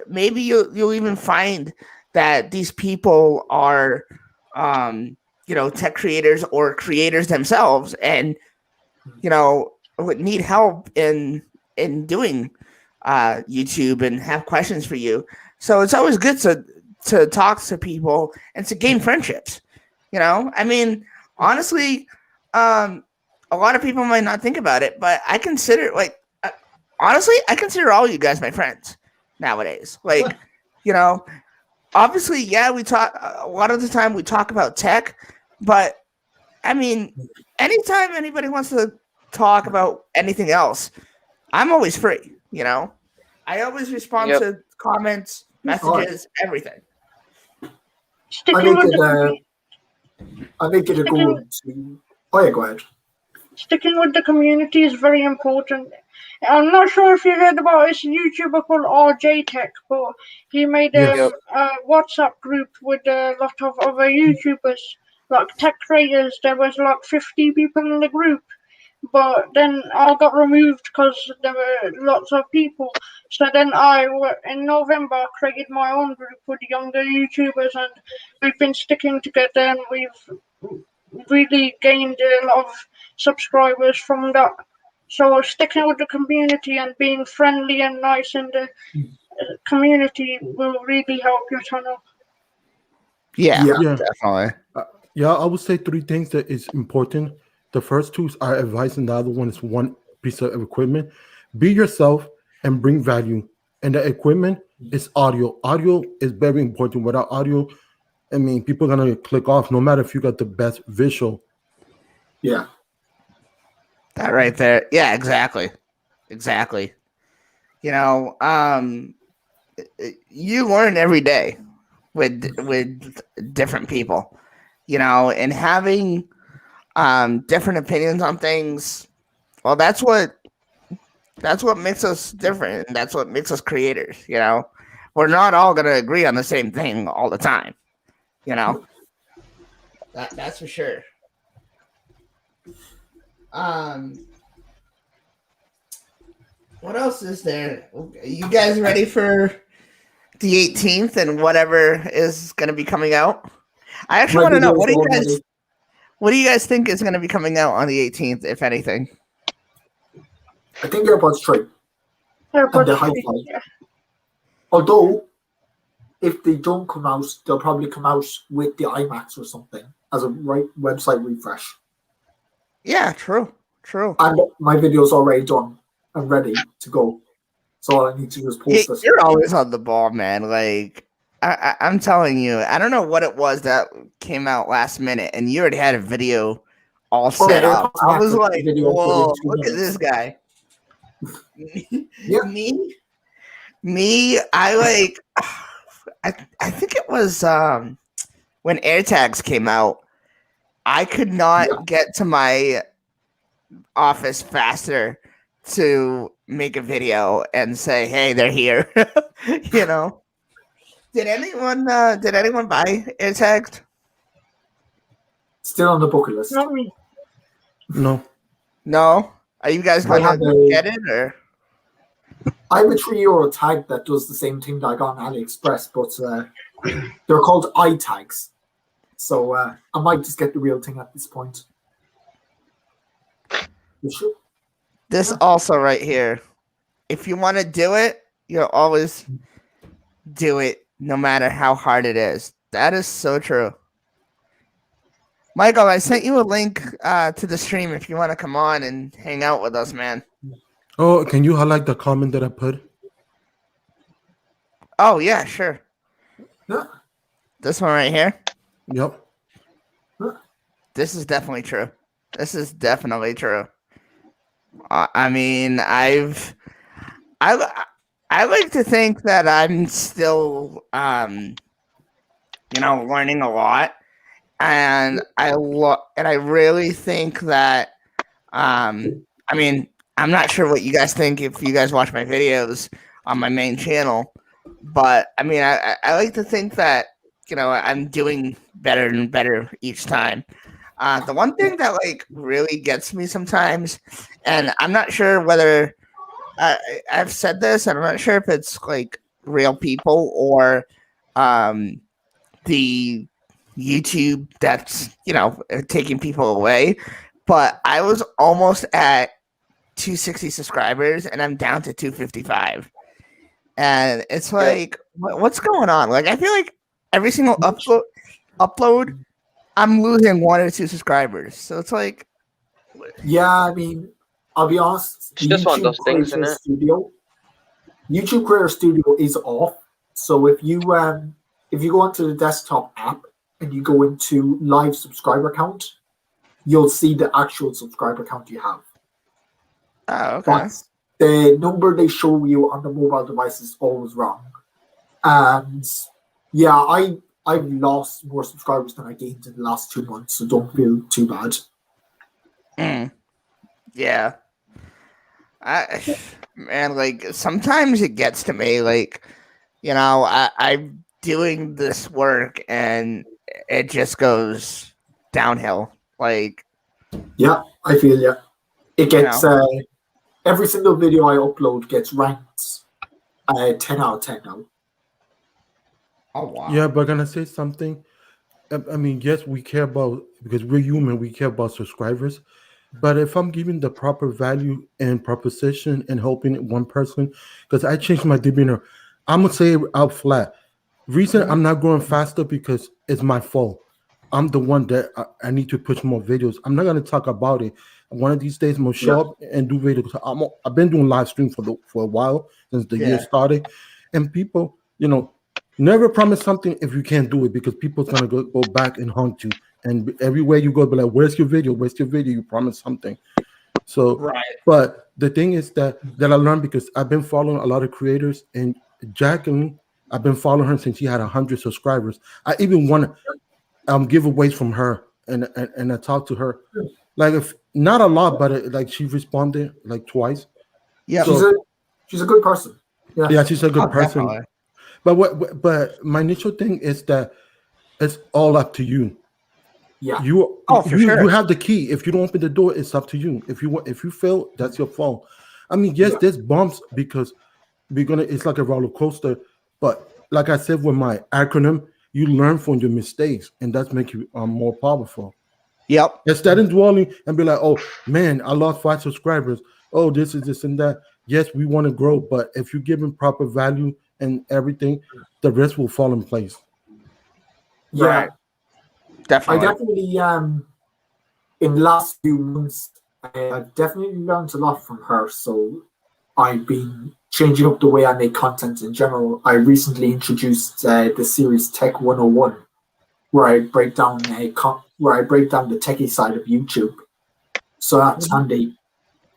maybe you'll even find that these people are, tech creators or creators themselves and, would need help in doing YouTube and have questions for you. So it's always good to talk to people and to gain friendships. Honestly, a lot of people might not think about it, but I consider honestly, I consider all you guys my friends nowadays. Like, you know, obviously, yeah, we talk a lot of the time. We talk about tech, but I mean, anytime anybody wants to talk about anything else, I'm always free. You know, I always respond Yep. to comments, messages, everything. I Sticking make with it the I make it a goal to. Oh yeah, go ahead. sticking with the community is very important. I'm not sure if you heard about this YouTuber called RJ Tech, but he made Yes. a WhatsApp group with a lot of other YouTubers, like tech creators. There was like 50 people in the group, but then I got removed because there were lots of people. So then in November, created my own group with younger YouTubers, and we've been sticking together, and we've really gained a lot of subscribers from that. So sticking with the community and being friendly and nice in the community will really help your channel. Yeah, Yeah. definitely. Yeah, I would say three things that is important. The first two are advice, and the other one is one piece of equipment. Be yourself and bring value. And the equipment is audio. Audio is very important. Without audio, I mean, people are gonna click off, no matter if you got the best visual. Yeah. That right there. Yeah, exactly. Exactly. You know, you learn every day with different people, you know, and having different opinions on things. Well, that's what makes us different, and that's what makes us creators, you know. We're not all gonna agree on the same thing all the time, you know. That's for sure. What else is there? You guys ready for the 18th and whatever is going to be coming out? I actually want to know, what do you guys think is going to be coming out on the 18th, if anything? I think AirPods 3 and the AirPods 3, Hi-Fi. yeah. Although, if they don't come out, they'll probably come out with the IMAX or something as a website refresh. Yeah, true. And my video's already done and ready to go. So all I need to do is post it. You're always on the ball, man. Like, I'm telling you, I don't know what it was that came out last minute, and you already had a video all set up. I was like, whoa, look at this guy. Yeah. Me, I think it was when AirTags came out. I could not get to my office faster to make a video and say, "Hey, they're here." You know. Did anyone buy AirTags? Still on the bucket list. Not me. No. No. Are you guys going to get it or? I have a €3 tag that does the same thing that I got on AliExpress, but they're called iTags. So I might just get the real thing at this point. You sure? This also right here. If you want to do it, you'll always do it no matter how hard it is. That is so true. Michael, I sent you a link to the stream if you want to come on and hang out with us, man. Oh, can you highlight the comment that I put? Oh, yeah, sure. Yeah. This one right here. Yep. This is definitely true. This is definitely true. I mean, I like to think that I'm still, learning a lot, and I really think that, I mean, I'm not sure what you guys think if you guys watch my videos on my main channel, but I mean, I like to think that, I'm doing better and better each time. The one thing that really gets me sometimes, and I'm not sure whether I've said this, and I'm not sure if it's real people or the YouTube that's taking people away, but I was almost at 260 subscribers and I'm down to 255, and it's what's going on? I feel like every single upload I'm losing 1 or 2 subscribers. So it's Yeah, I mean, I'll be honest. It's just one of those things, isn't it? YouTube Creator Studio is off. So if you go onto the desktop app and you go into live subscriber count, you'll see the actual subscriber count you have. Oh, okay. But the number they show you on the mobile device is always wrong. And yeah, I've lost more subscribers than I gained in the last 2 months, so don't feel too bad. Yeah. Man, like sometimes it gets to me, like, you know, I'm doing this work and it just goes downhill. Like, Yeah, I feel yeah. It gets You every single video I upload gets ranked 10 out of 10 now. oh wow. Yeah, but can I say something? I mean, yes, we care about, because we're human, we care about subscribers. But if I'm giving the proper value and proposition and helping one person, because I changed my demeanor, I'm gonna say it out flat. Reason I'm not growing faster because it's my fault. I'm the one that I need to push more videos. I'm not gonna talk about it. One of these days, I'm gonna show up and do videos. I've been doing live stream for a while since the year started, and people, never promise something if you can't do it, because people's gonna go back and hunt you. And everywhere you go, be like, "Where's your video? Where's your video? You promised something." So, Right. but the thing is that I learned, because I've been following a lot of creators, and Jacqueline, I've been following her since she had 100 subscribers. I even won giveaways from her, and I talked to her, like, if not a lot, but like she responded like twice. Yeah. She's a good person. Yeah, she's a good person. Definitely. But my initial thing is that it's all up to you. Yeah. You sure. you have the key. If you don't open the door, it's up to you. If you fail, that's your fault. I mean, yes, there's bumps, because it's like a roller coaster. But like I said with my acronym, you learn from your mistakes, and that's make you more powerful. Yep. Instead of dwelling and be like, "Oh man, I lost 5 subscribers. Oh, this is this and that." Yes, we want to grow, but if you give them proper value and everything, the rest will fall in place. Yeah. Right. Definitely. I definitely in the last few months I've definitely learned a lot from her. So I've been changing up the way I make content in general. I recently introduced the series Tech 101, where I break down the techie side of YouTube. So that's handy,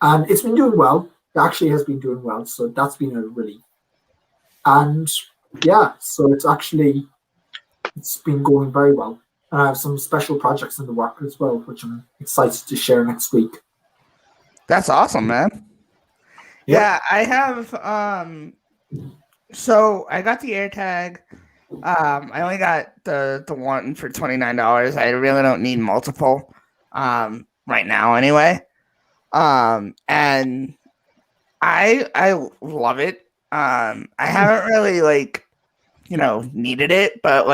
and it's been doing well. It actually has been doing well, so that's been a relief. And yeah, so it's been going very well. And I have some special projects in the work as well, which I'm excited to share next week. That's awesome, man. Yeah, I have so I got the AirTag. I only got the one for $29. I really don't need multiple right now anyway. And I love it. I haven't really needed it, but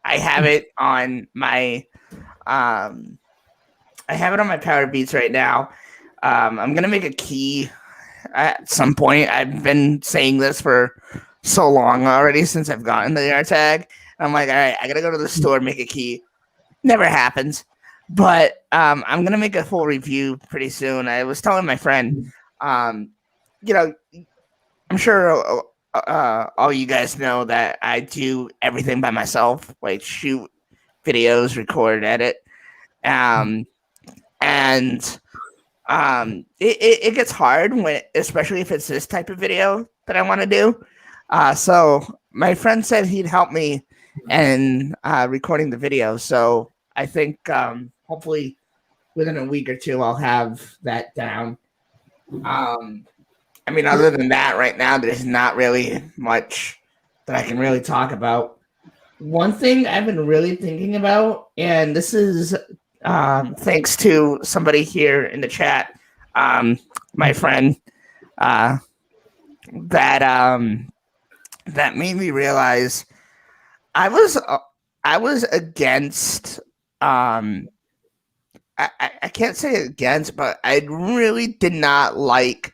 I have it on my Power Beats right now. I'm gonna make a key at some point. I've been saying this for so long already since I've gotten the AirTag. I'm like, all right, I gotta go to the store, make a key. Never happens. But I'm gonna make a full review pretty soon. I was telling my friend, I'm sure all you guys know that I do everything by myself, like shoot videos, record, edit, and it gets hard especially if it's this type of video that I want to do. So my friend said he'd help me in recording the video. So I think hopefully within a week or two I'll have that down. I mean, other than that, right now there's not really much that I can really talk about. One thing I've been really thinking about, and this is thanks to somebody here in the chat, my friend, that made me realize I was against. I can't say against, but I really did not like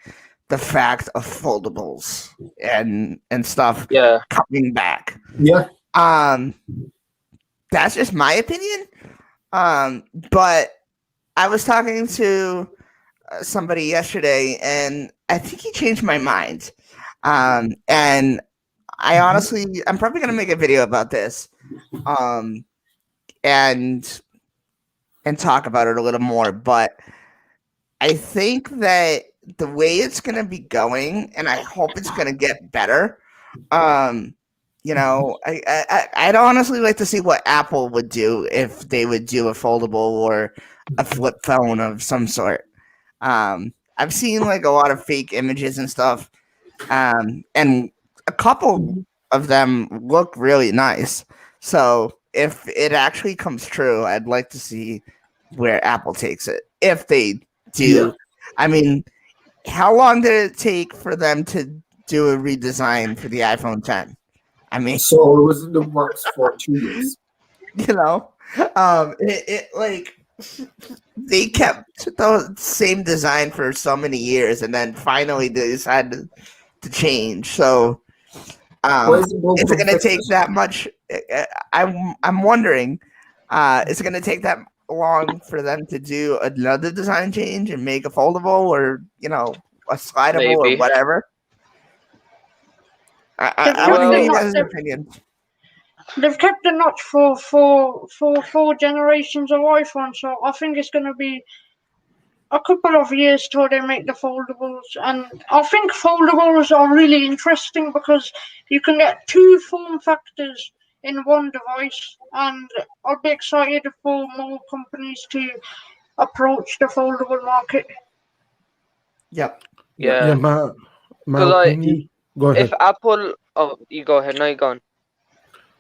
the fact of foldables and stuff coming back. Yeah. That's just my opinion. But I was talking to somebody yesterday, and I think he changed my mind. And I honestly, I'm probably gonna make a video about this, um, and talk about it a little more. But I think that the way it's gonna be going, and I hope it's gonna get better. I'd honestly like to see what Apple would do if they would do a foldable or a flip phone of some sort. I've seen like a lot of fake images and stuff, and a couple of them look really nice. So if it actually comes true, I'd like to see where Apple takes it. If they do, I mean, how long did it take for them to do a redesign for the iPhone 10? I mean, So it was in the works for 2 years. They kept the same design for so many years, and then finally they decided to change. So, is it going to take that much? I'm wondering, is it going to take that long for them to do another design change and make a foldable, or a slidable, or whatever? I want to hear your guys' opinions. They've kept the notch for 4 generations of iPhone, so I think it's going to be a couple of years till they make the foldables. And I think foldables are really interesting because you can get 2 form factors in one device, and I'll be excited for more companies to approach the foldable market. Yep. Yeah. My opinion. Go ahead. If Apple, you go ahead. No, you go on.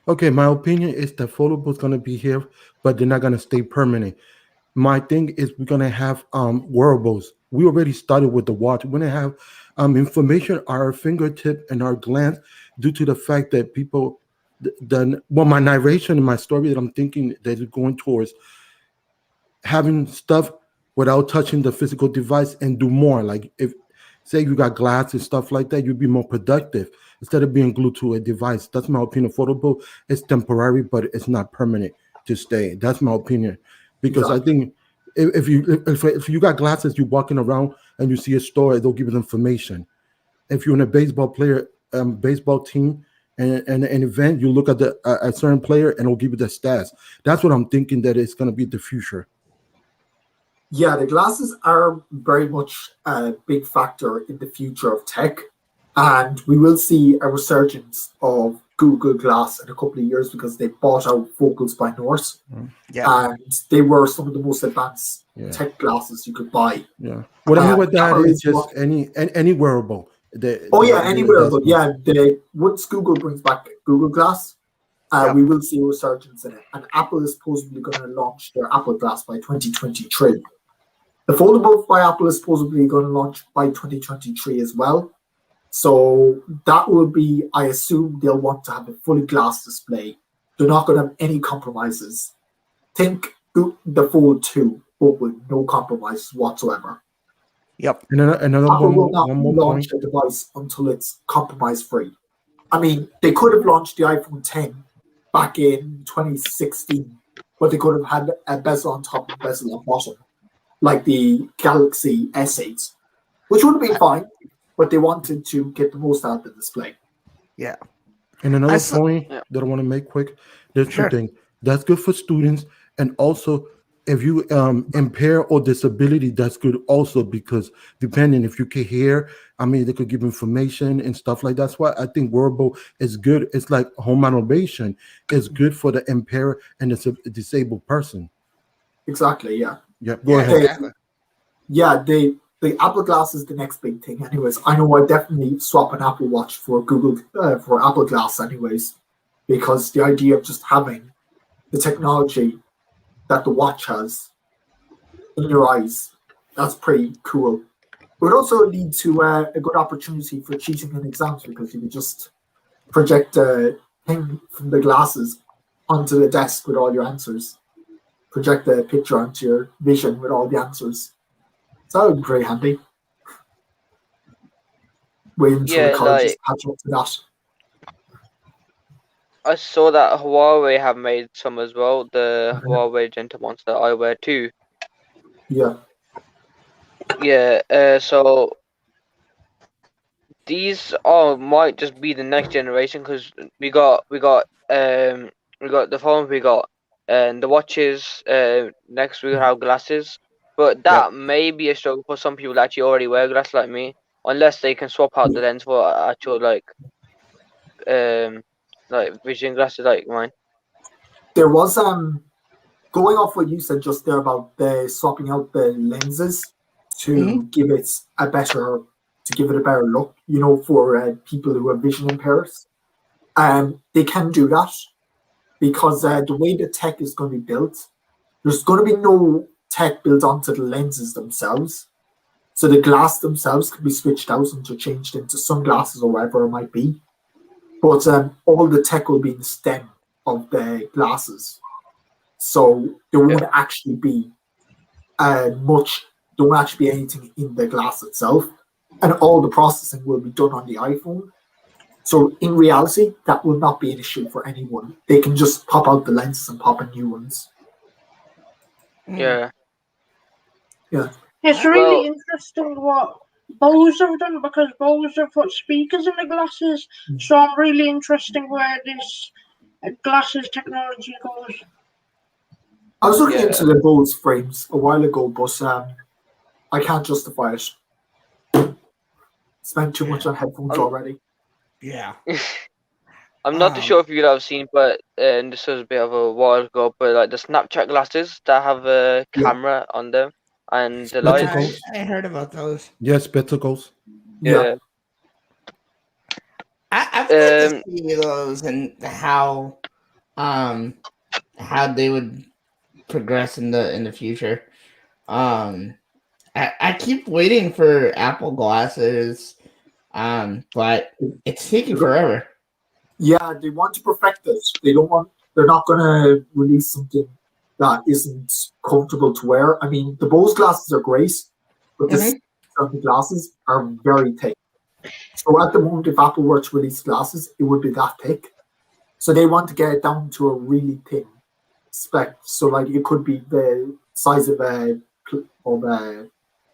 Okay, my opinion is that foldable is gonna be here, but they're not gonna stay permanent. My thing is we're gonna have wearables. We already started with the watch. We're gonna have information at our fingertip and our glance due to the fact that people my narration and my story that I'm thinking that is going towards having stuff without touching the physical device and do more. Like if say you got glass and stuff like that, you'd be more productive instead of being glued to a device. That's my opinion. Foldable is temporary, but it's not permanent to stay. That's my opinion. Because I think if you got glasses, you're walking around and you see a store, they'll give you information. If you're in a baseball team and an event, you look at a certain player and it'll give you the stats. That's what I'm thinking that it's going to be the future. Yeah, the glasses are very much a big factor in the future of tech. And we will see a resurgence of Google Glass in a couple of years because they bought out Focals by Norse. And they were some of the most advanced tech glasses you could buy. Yeah. What I mean with that is just any wearable. Any wearable. Yeah. Once Google brings back Google Glass, we will see a resurgence in it. And Apple is supposedly going to launch their Apple Glass by 2023. The foldable by Apple is supposedly going to launch by 2023 as well. So that will be, I assume they'll want to have a fully glass display. They're not going to have any compromises. Think the Fold 2, but with no compromises whatsoever. Yep. Another Apple will not launch a device until it's compromise-free. I mean, they could have launched the iPhone 10 back in 2016, but they could have had a bezel on top and bezel on bottom, like the Galaxy S8, which would have been fine, but they wanted to get the most out of the display. Yeah. And another point that I want to make quick, there's two things. That's good for students, and also if you impair or disability, that's good also because depending if you can hear, I mean, they could give information and stuff like that. That's why I think wearable is good. It's like home automation is good for the impaired and the disabled person. Exactly, yeah. Yeah, go ahead. Exactly. Yeah, the Apple Glass is the next big thing. Anyways, I know I definitely swap an Apple Watch for for Apple Glass anyways, because the idea of just having the technology that the watch has in your eyes, that's pretty cool. It would also lead to a good opportunity for cheating in exams because you could just project a thing from the glasses onto the desk with all your answers. Project a picture onto your vision with all the answers. So that would be very handy. Wait until the colleges catch up to that. I saw that Huawei have made some as well. The Huawei Gentle Monster Eyewear 2. Yeah. Yeah. So these all might just be the next generation because we got the phones, we got and the watches. Next we have glasses, but Yep. that may be a struggle for some people that actually already wear glasses like me, unless they can swap out the lens for actual like vision glasses like mine. There was going off what you said just there about the swapping out the lenses to give it a better look, you know, for people who have vision impairs. They can do that because the way the tech is going to be built, there's going to be no tech built onto the lenses themselves. So the glass themselves can be switched out and changed into sunglasses or whatever it might be. But all the tech will be in the stem of the glasses. So there won't actually be there won't actually be anything in the glass itself. And all the processing will be done on the iPhone. So in reality, that will not be an issue for anyone. They can just pop out the lenses and pop in new ones. Yeah. Yeah. It's really interesting what Bose have done because Bose have put speakers in the glasses. So I'm really interested where this glasses technology goes. I was looking into the Bose frames a while ago, but I can't justify it. Spent too much on headphones already. Yeah. I'm not too sure if you'd have seen, but and this was a bit of a while ago, but like the Snapchat glasses that have a camera on them and the lights. Spectacles. I heard about those. Yes, spectacles. Yeah. I've got to see those and how they would progress in the future. I keep waiting for Apple glasses, but it's taking forever. Yeah, they want to perfect this. They're not going to release something that isn't comfortable to wear. I mean, the Bose glasses are great, but the glasses are very thick. So at the moment, if Apple were to release glasses, it would be that thick. So they want to get it down to a really thin spec. So like it could be the size of a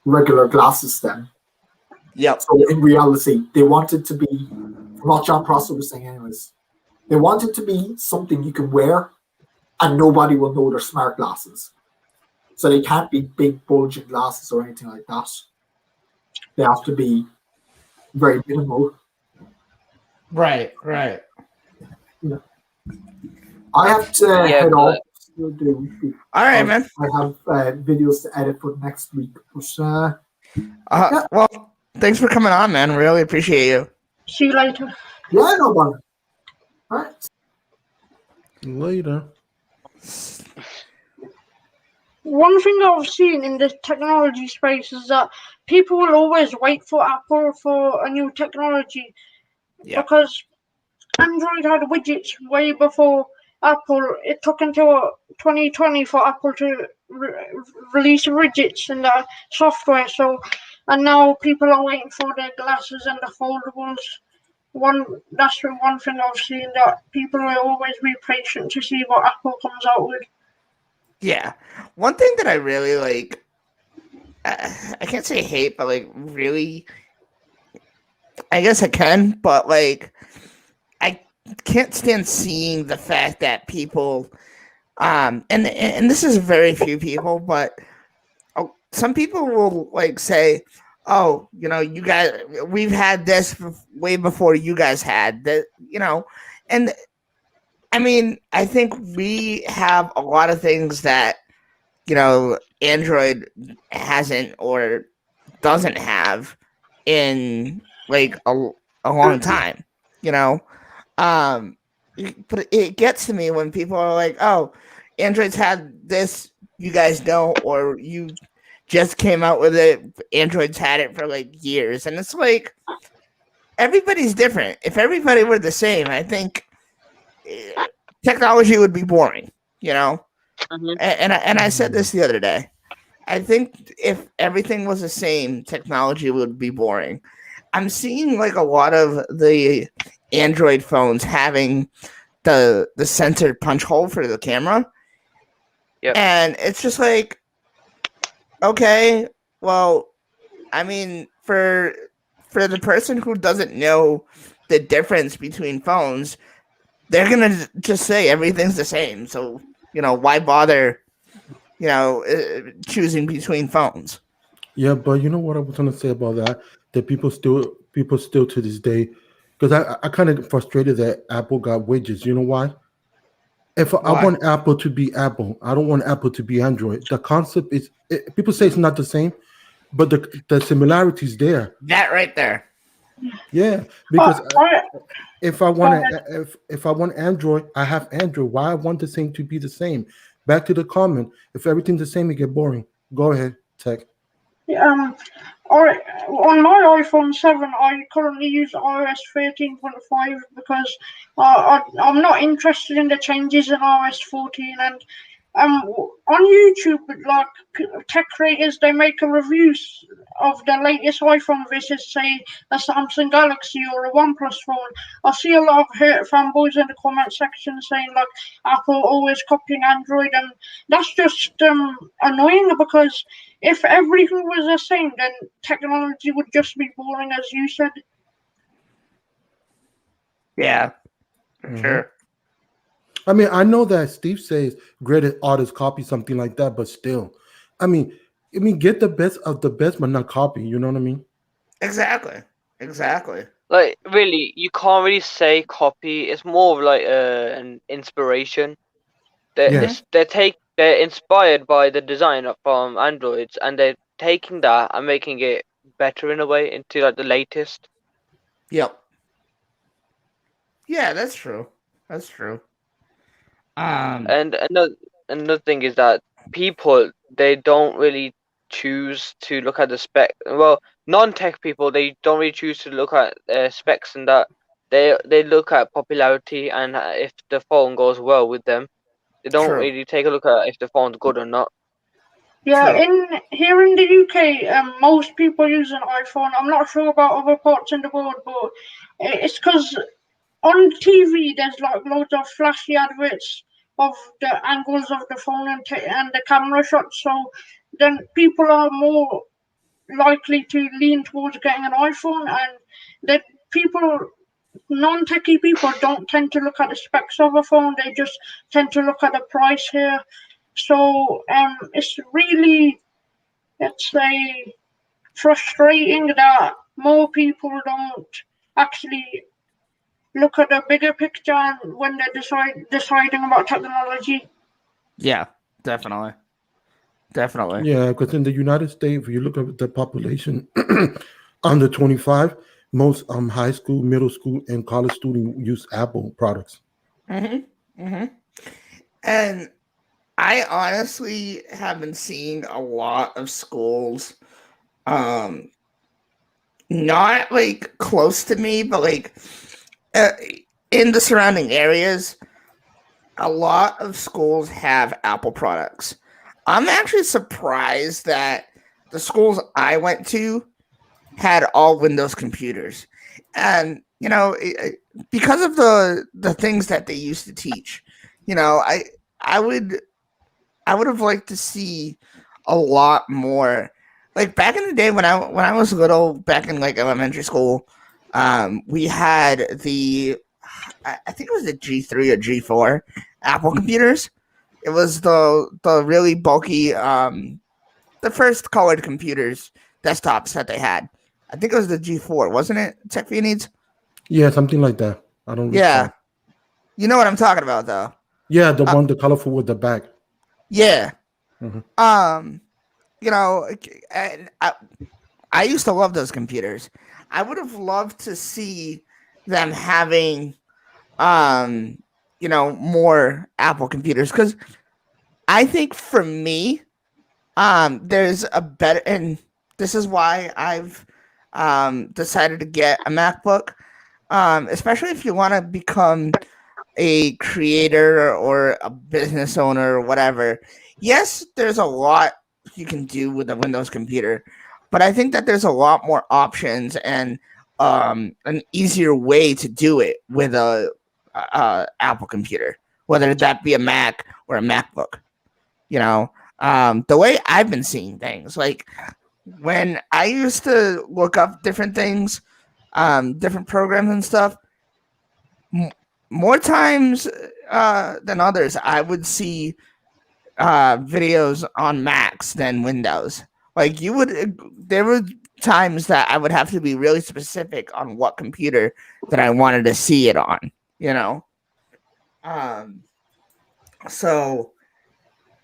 regular glasses stem. Yeah. So in reality, they want it to be, from what John Prosser was saying anyways, they want it to be something you can wear and nobody will know they're smart glasses. So they can't be big bulging glasses or anything like that. They have to be very minimal. Right. Yeah. I have to head off. All right, man. I have videos to edit for next week. But, well, thanks for coming on, man. Really appreciate you. See you later. Yeah, no bother. All right. Later. One thing I've seen in the technology space is that people will always wait for Apple for a new technology because Android had widgets way before Apple. It took until 2020 for Apple to release widgets in the software. So, and now people are waiting for their glasses and the foldables. That's one thing I've seen, that people will always be patient to see what Apple comes out with. Yeah. One thing that I really like, I can't say hate, but like really, I guess I can, but like, I can't stand seeing the fact that people, and this is very few people, but some people will like say, oh, you know, you guys, we've had this way before you guys had that, you know, and I mean, I think we have a lot of things that, you know, Android hasn't or doesn't have in like a long time, you know. But it gets to me when people are like, "Oh, Android's had this, you guys don't, or you just came out with it. Android's had it for like years," and it's like everybody's different. If everybody were the same, I think technology would be boring, you know. And I said this the other day. I think if everything was the same, technology would be boring. I'm seeing like a lot of the Android phones having the sensor punch hole for the camera. And it's just like, Okay, well, I mean, for the person who doesn't know the difference between phones, they're gonna just say everything's the same. So why bother? Choosing between phones. Yeah, but you know what I was gonna say about that? That people still to this day, because I kind of frustrated that Apple got widgets. You know why? If I Why? want Apple to be Apple, I don't want Apple to be Android. The concept is people say it's not the same, but the similarities there. That right there. Yeah, Uh, because I, if I go want ahead. if I want Android, I have Android. Why I want the same to be the same? Back to the comment. If everything's the same, it get boring. Go ahead, Tech. Um, I, on my iPhone 7, I currently use iOS 13.5 because I'm not interested in the changes in iOS 14. And on YouTube, like tech creators, they make a reviews of the latest iPhone versus, say, a Samsung Galaxy or a OnePlus phone. I see a lot of hate fanboys in the comment section saying like Apple always copying Android, and that's just annoying because if everything was the same, then technology would just be boring, as you said. Yeah, for Mhm. sure. I mean, I know that Steve says great artists copy something like that, but still, I mean, get the best of the best, but not copy. You know what I mean? Exactly. Exactly. Like really, you can't really say copy. It's more of like an inspiration. Yeah. They're inspired by the design from Androids, and they're taking that and making it better in a way into like the latest. Yep. Yeah, that's true. That's true. Um. And another thing is that people, they don't really choose to look at the spec. Well, non-tech people, they don't really choose to look at specs, and that they look at popularity and if the phone goes well with them. They don't True. really take a look at if the phone's good or not. Yeah, True. in here in the UK, most people use an iPhone. I'm not sure about other parts in the world, but it's because on TV there's like loads of flashy adverts of the angles of the phone and the camera shots. So then people are more likely to lean towards getting an iPhone, and that people, non-techie people, don't tend to look at the specs of a phone. They just tend to look at the price here. So it's really, let's say, frustrating that more people don't actually look at the bigger picture when they're deciding about technology. Yeah. Definitely. Definitely. Yeah, because in the United States, if you look at the population under 25, most high school, middle school, and college students use Apple products. Mm-hmm. Mm-hmm. And I honestly have been seeing a lot of schools, um, not like close to me, but like uh, in the surrounding areas. A lot of schools have Apple products. I'm actually surprised that the schools I went to had all Windows computers, and because of the things that they used to teach, I would have liked to see a lot more. Like back in the day when I was little, back in like elementary school, we had I think it was the G3 or G4 Apple computers. It was the really bulky the first colored computers desktops that they had. I think it was the G4, wasn't it? Tech for your needs. Yeah, something like that. I don't Yeah, recall. you know what I'm talking about though. Yeah, the Uh, one, the colorful with the back. yeah. Mhm. Um. You know, I used to love those computers. I would have loved to see them having more Apple computers, because I think for me, there's a better, and this is why I've decided to get a MacBook, especially if you want to become a creator or a business owner or whatever. Yes, there's a lot you can do with a Windows computer, but I think that there's a lot more options and an easier way to do it with a Apple computer, whether that be a Mac or a MacBook. You know, The way I've been seeing things, like when I used to look up different things, different programs and stuff, more times than others, I would see videos on Macs than Windows. Like there were times that I would have to be really specific on what computer that I wanted to see it on. You know, so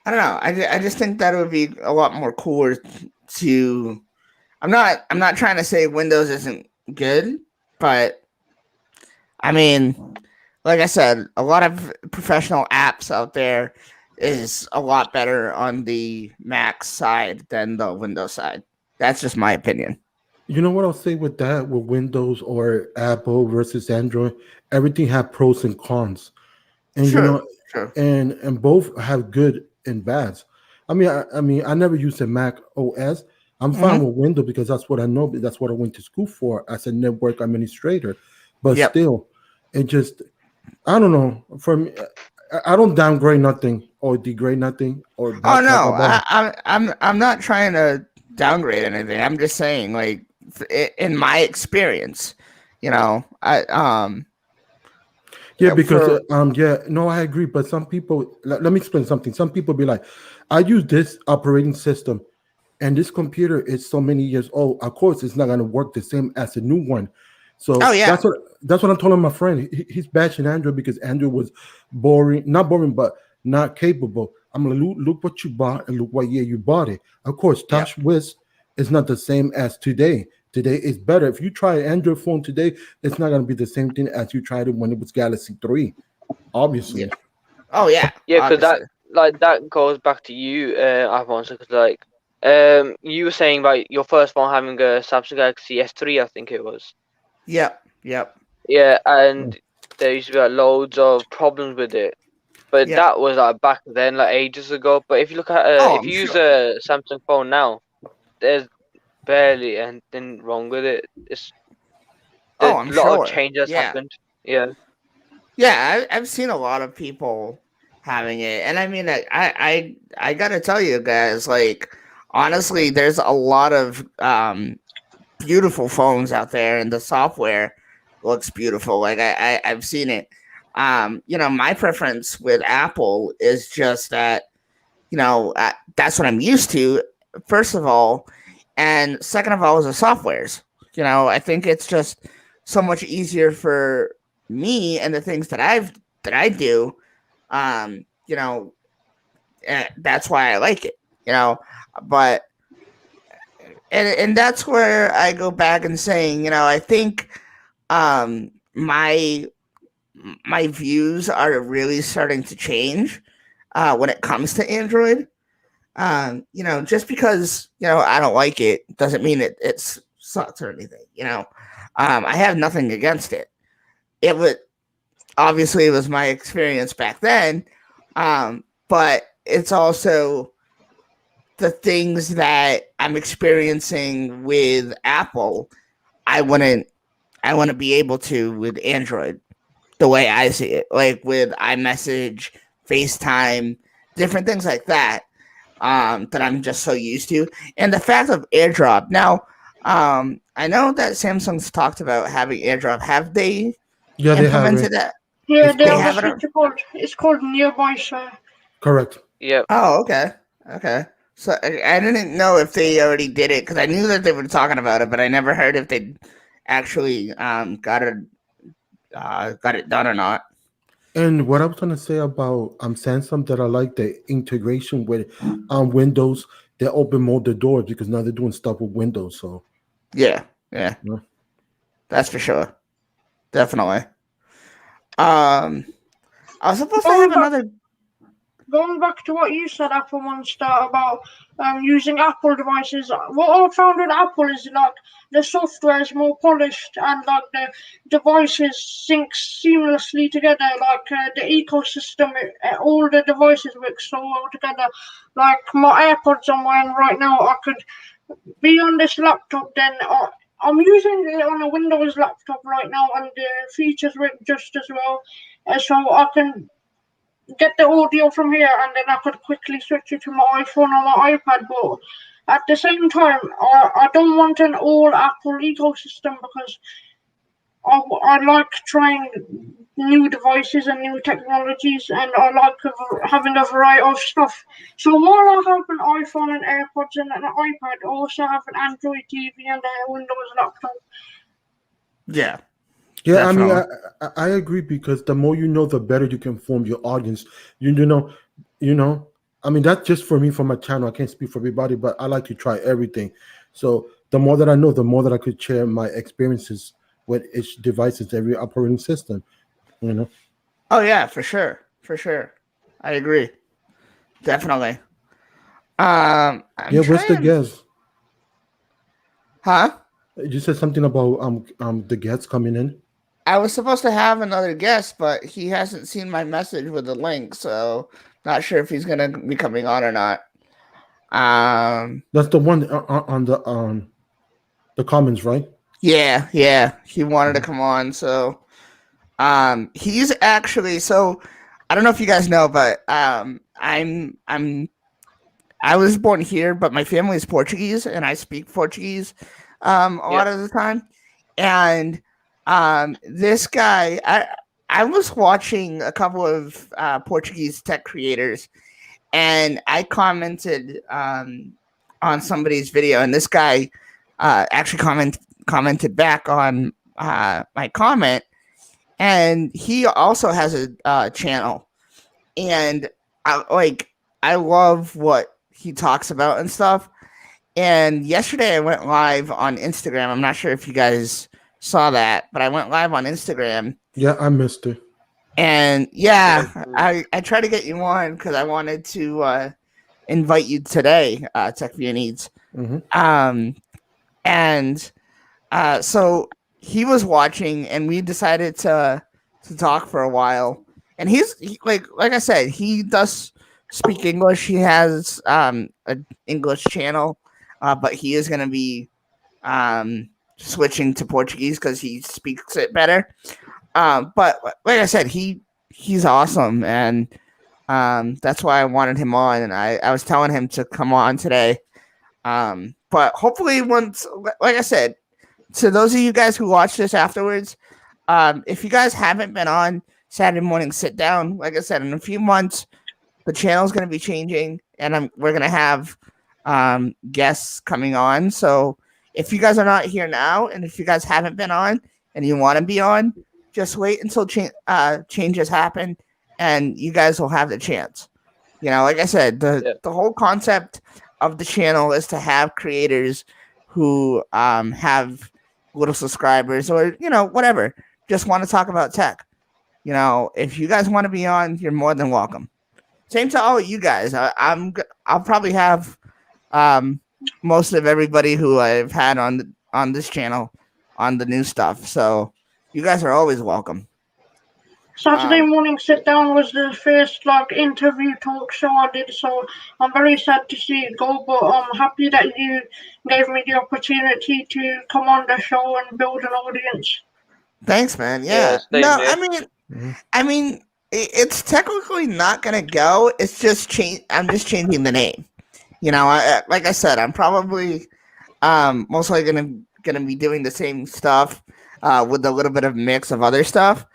I don't know. I just think that it would be a lot more cooler to. I'm not trying to say Windows isn't good, but I mean, like I said, a lot of professional apps out there is a lot better on the Mac side than the Windows side. That's just my opinion. You know what I'll say with that, with Windows or Apple versus Android, everything have pros and cons, and you Sure, know, sure. and both have good and bads. I never used a Mac OS. I'm fine Mm-hmm. with Windows because that's what I know. That's what I went to school for as a network administrator. But Yep. still, it just I don't know. For me, I don't downgrade nothing or degrade nothing or Oh talk no, about it. I'm not trying to downgrade anything. I'm just saying, like, in my experience, I Yeah, because for yeah, no, I agree. But some people, let me explain something. Some people be like, I use this operating system, and this computer is so many years old. Of course, it's not going to work the same as a new one. oh So yeah, that's what I'm telling my friend. He's bashing Android because Android was boring, not boring, but not capable. I'm like, look what you bought and look what year you bought it. Of course, yeah, TouchWiz is not the same as today. Today is better. If you try an Android phone today, it's not going to be the same thing as you tried it when it was Galaxy 3. yeah. Obviously. Oh yeah, Yeah, because obviously. that goes back to you, Alfonso. Because you were saying about your first phone having a Samsung Galaxy S3, I think it was. Yep, yep, Yeah, and there used to be loads of problems with it. But yep. that was back then, ages ago. But if you look at Oh, if I'm you use sure. a Samsung phone now, there's barely anything wrong with it. It's Oh, a I'm lot of sure. changes Yeah, happened. Yeah. yeah. I've seen a lot of people having it, and I mean, I gotta tell you guys, like, honestly, there's a lot of beautiful phones out there, and the software looks beautiful. Like I've seen it. My preference with Apple is just that that's what I'm used to. First of all, and second of all, is the softwares. I think it's just so much easier for me and the things that I do. Um, you know, that's why I like it. But and that's where I go back and saying, I think my views are really starting to change when it comes to Android. Just because I don't like it doesn't mean it sucks or anything. I have nothing against it. It was obviously it was my experience back then, but it's also the things that I'm experiencing with Apple. I wouldn't be able to with Android the way I see it, like with iMessage, FaceTime, different things like that. That I'm just so used to, and the fact of AirDrop. Now, I know that Samsung's talked about having AirDrop. Have they Yeah, they have implemented it. that? Yeah, It's they They have called a have it. feature called it's called Nearby, sir. correct. Yeah. Oh, okay, okay. So I didn't know if they already did it because I knew that they were talking about it, but I never heard if they actually got it done or not. And what I was gonna say about Samsung that I like the integration with Windows. They open more the doors because now they're doing stuff with Windows. So Yeah, yeah, yeah. that's for sure. Definitely. Um, I was supposed to have Going back another. going back to what you said, Apple Monster, about using Apple devices, what I found with Apple is the software is more polished and the devices sync seamlessly together. The ecosystem, all the devices work so well together. Like my AirPods on mine right now, I could be on this laptop, then I'm using it on a Windows laptop right now, and the features work just as well. So I can get the audio from here, and then I could quickly switch it to my iPhone or my iPad. But at the same time, I don't want an all Apple ecosystem because I like trying new devices and new technologies, and I like having a variety of stuff. So more like have an iPhone and AirPods and an iPad. Also have an Android TV and a Windows laptop. Yeah. Yeah, I mean, Definitely. I agree because the more you know, the better you can form your audience. You know. I mean, that's just for me for my channel. I can't speak for everybody, but I like to try everything. So the more that I know, the more that I could share my experiences with each devices, every operating system. You know. Oh yeah, for sure. For sure. I agree. Definitely. I'm Yeah, what's the trying. guess? Huh? You said something about the guests coming in. I was supposed to have another guest, but he hasn't seen my message with the link, so not sure if he's gonna be coming on or not. That's the one on the comments, right? Yeah. He wanted to Mhm. come on, so he's actually so I don't know if you guys know, but I was born here, but my family is Portuguese and I speak Portuguese a Yeah. lot of the time. And this guy, I was watching a couple of Portuguese tech creators, and I commented on somebody's video, and this guy actually commented back on my comment, and he also has a channel, and I love what he talks about and stuff. And yesterday I went live on Instagram. I'm not sure if you guys saw that, but I went live on Instagram. Yeah, I missed it. And yeah, I tried to get you on because I wanted to invite you today, Tech View Needs. Hmm. And so he was watching, and we decided to talk for a while. And like I said, he does speak English. He has an English channel, but he is going to be switching to Portuguese because he speaks it better. But like I said, he's awesome, and that's why I wanted him on. And I was telling him to come on today. But hopefully, once, like I said, to those of you guys who watch this afterwards, if you guys haven't been on Saturday Morning Sit Down, like I said, in a few months, the channel's going to be changing, and we're going to have guests coming on. So if you guys are not here now, and if you guys haven't been on and you want to be on, just wait until changes happen, and you guys will have the chance. Like I said, the whole concept of the channel is to have creators who have little subscribers or whatever, just want to talk about tech. If you guys want to be on, you're more than welcome. Same to all of you guys. I'll probably have most of everybody who I've had on this channel on the new stuff. So you guys are always welcome. Saturday Morning Sit Down was the first interview talk show I did, so I'm very sad to see it go, but I'm happy that you gave me the opportunity to come on the show and build an audience. Thanks, man. Yeah. No, I mean, it's technically not gonna go. It's just I'm just changing the name. Like I said, I'm probably most likely gonna be doing the same stuff with a little bit of mix of other stuff,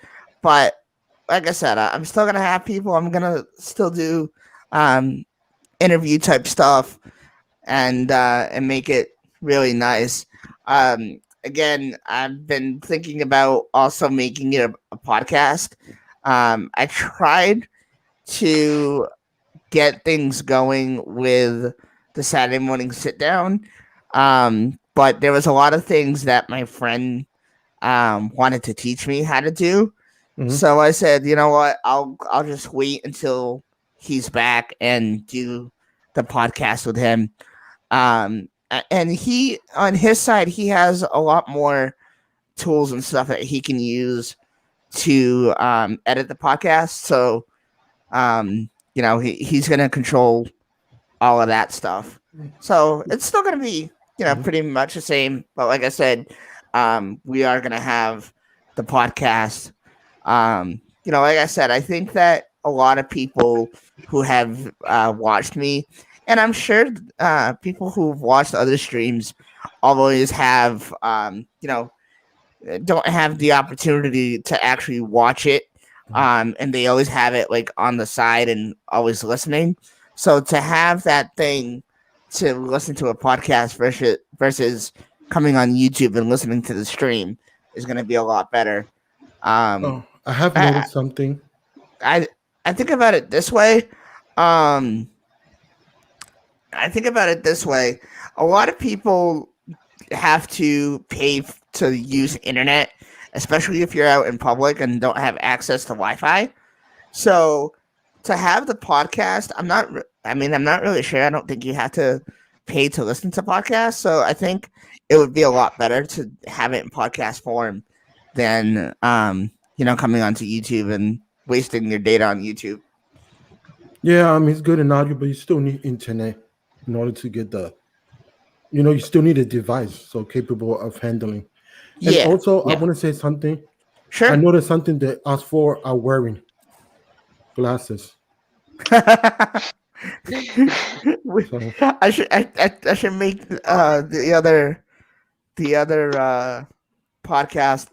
but like I said, I'm still gonna have people. I'm gonna still do interview type stuff and make it really nice. Again, I've been thinking about also making it a podcast. I tried to get things going with the Saturday Morning Sit Down, but there was a lot of things that my friend wanted to teach me how to do. Mm-hmm. So I said, you know what, I'll just wait until he's back and do the podcast with him. And he, on his side, he has a lot more tools and stuff that he can use to edit the podcast. So, he's going to control all of that stuff. So it's still going to be, pretty much the same. But like I said, we are going to have the podcast. Like I said, I think that a lot of people who have watched me, and I'm sure people who've watched other streams always have, don't have the opportunity to actually watch it, and they always have it like on the side and always listening. So to have that thing to listen to a podcast versus coming on YouTube and listening to the stream is going to be a lot better. I have I, noticed something. I I think about it this way. Um, I think about it this way. A lot of people have to pay to use internet, especially if you're out in public and don't have access to Wi-Fi. So to have the podcast, I'm not. I mean, I'm not really sure. I don't think you have to pay to listen to podcasts. So I think it would be a lot better to have it in podcast form than coming onto YouTube and wasting your data on YouTube. Yeah, I mean it's good in audio, but you still need internet in order to get the. You still need a device so capable of handling. And Yeah. also, I Yeah. want to say something. Sure. I noticed something that us four are wearing glasses. So I should make the other podcast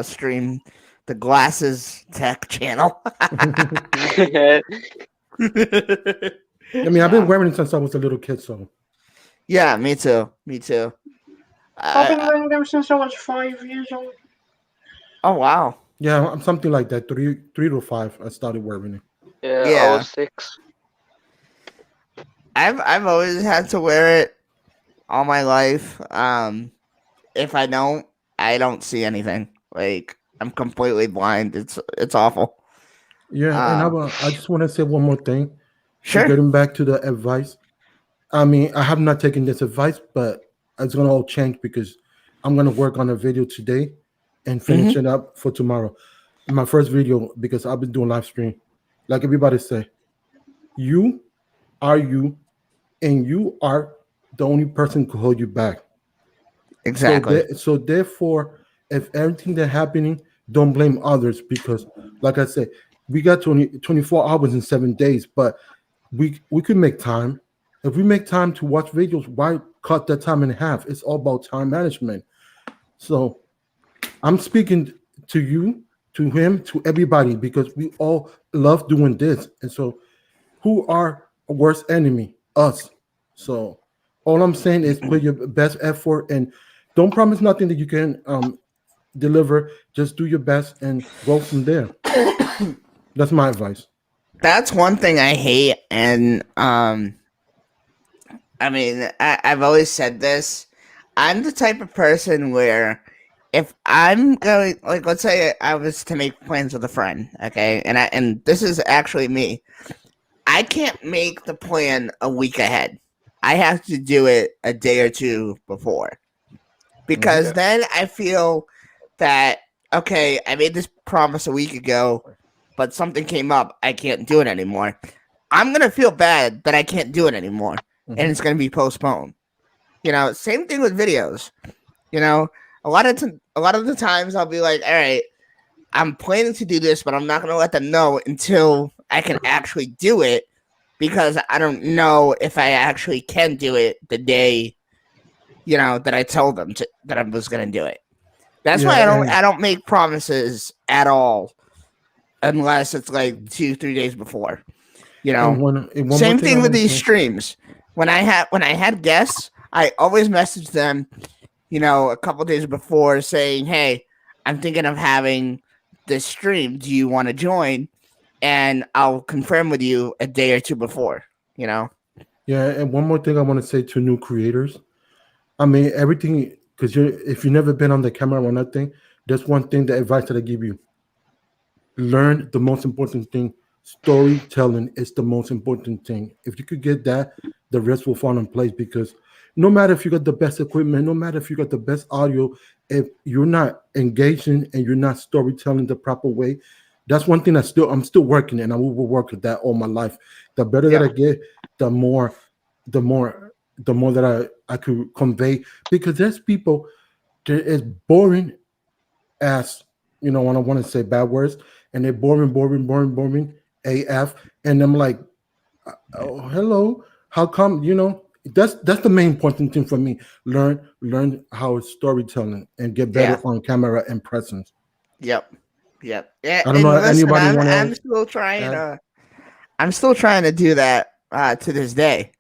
stream the glasses tech channel. I mean, I've been wearing it since I was a little kid. So Yeah, me too. Me too. I've been wearing them since I was 5 years old. Oh wow. yeah, I'm something like that. Three to five. I started wearing it. Yeah, Yeah. I was 6. I've always had to wear it all my life. If I don't see anything. Like I'm completely blind. It's awful. Yeah, and I just want to say one more thing. Sure. Getting back to the advice. I mean, I have not taken this advice, but it's gonna all change because I'm gonna work on a video today and finish it up for tomorrow. My first video because I've been doing live stream. Like everybody say, you are you, and you are the only person who can hold you back. Exactly. So therefore, if everything that's happening, don't blame others because, like I said, we got 24 hours in 7 days, but we could make time. If we make time to watch videos, why cut that time in half? It's all about time management. So I'm speaking to you, to him, to everybody because we all love doing this. And so who are a worst enemy? Us. So all I'm saying is put your best effort and don't promise nothing that you can deliver. Just do your best and go from there. That's my advice. That's one thing I hate, and I mean, I've always said this. I'm the type of person where if I'm going, like, let's say I was to make plans with a friend, okay, and this is actually me. I can't make the plan a week ahead. I have to do it a day or two before, because then I feel that okay, I made this promise a week ago, but something came up. I can't do it anymore. I'm gonna feel bad that I can't do it anymore, and it's gonna be postponed. Same thing with videos. A lot of the times I'll be like, all right, I'm planning to do this, but I'm not gonna let them know until I can actually do it because I don't know if I actually can do it the day, that I told them that I was gonna do it. That's why I don't make promises at all unless it's like 2-3 days before. Same thing with these streams. When I had guests, I always message them, a couple days before saying, "Hey, I'm thinking of having this stream. Do you want to join?" And I'll confirm with you a day or two before. Yeah, and one more thing I want to say to new creators. I mean, everything because if you've never been on the camera or nothing, there's one thing, the advice that I give you. Learn the most important thing. Storytelling is the most important thing. If you could get that, the rest will fall in place because no matter if you got the best equipment, no matter if you got the best audio, if you're not engaging and you're not storytelling the proper way, that's one thing I'm still working and I will work with that all my life. The better that I get, the more that I could convey because there's people that is boring as when I want to say bad words and they're boring, AF, and I'm like, oh, hello, how come? That's the main important thing for me. Learn how it's storytelling and get better Yeah. on camera and presence. Yep. Yep. Yeah. I don't And know. listen, Anybody want I'm to still trying add? to. I'm still trying to do that to this day.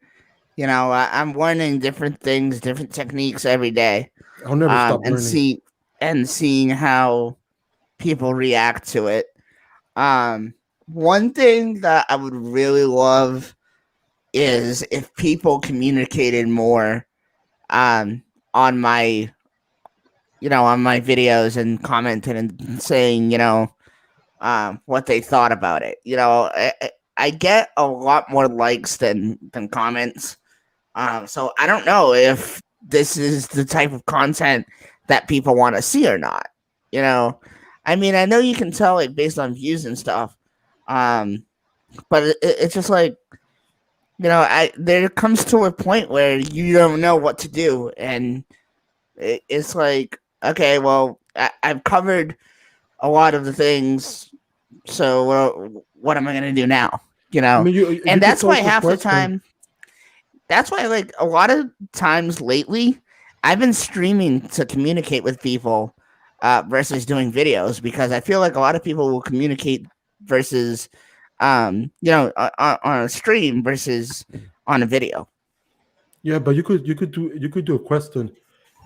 I'm learning different things, different techniques every day, I'll never stop and learning. seeing how people react to it. One thing that I would really love is if people communicated more on my on my videos and commented and saying what they thought about it. I get a lot more likes than comments. So I don't know if this is the type of content that people want to see or not. I mean, I know you can tell like based on views and stuff, but it's just like I there comes to a point where you don't know what to do, and it's like, okay, well, I've covered a lot of the things, so what am I gonna do now? I mean, you And could that's why post a half the question. time, that's why like a lot of times lately, I've been streaming to communicate with people versus doing videos, because I feel like a lot of people will communicate versus on a stream versus on a video. Yeah, but you could do a question.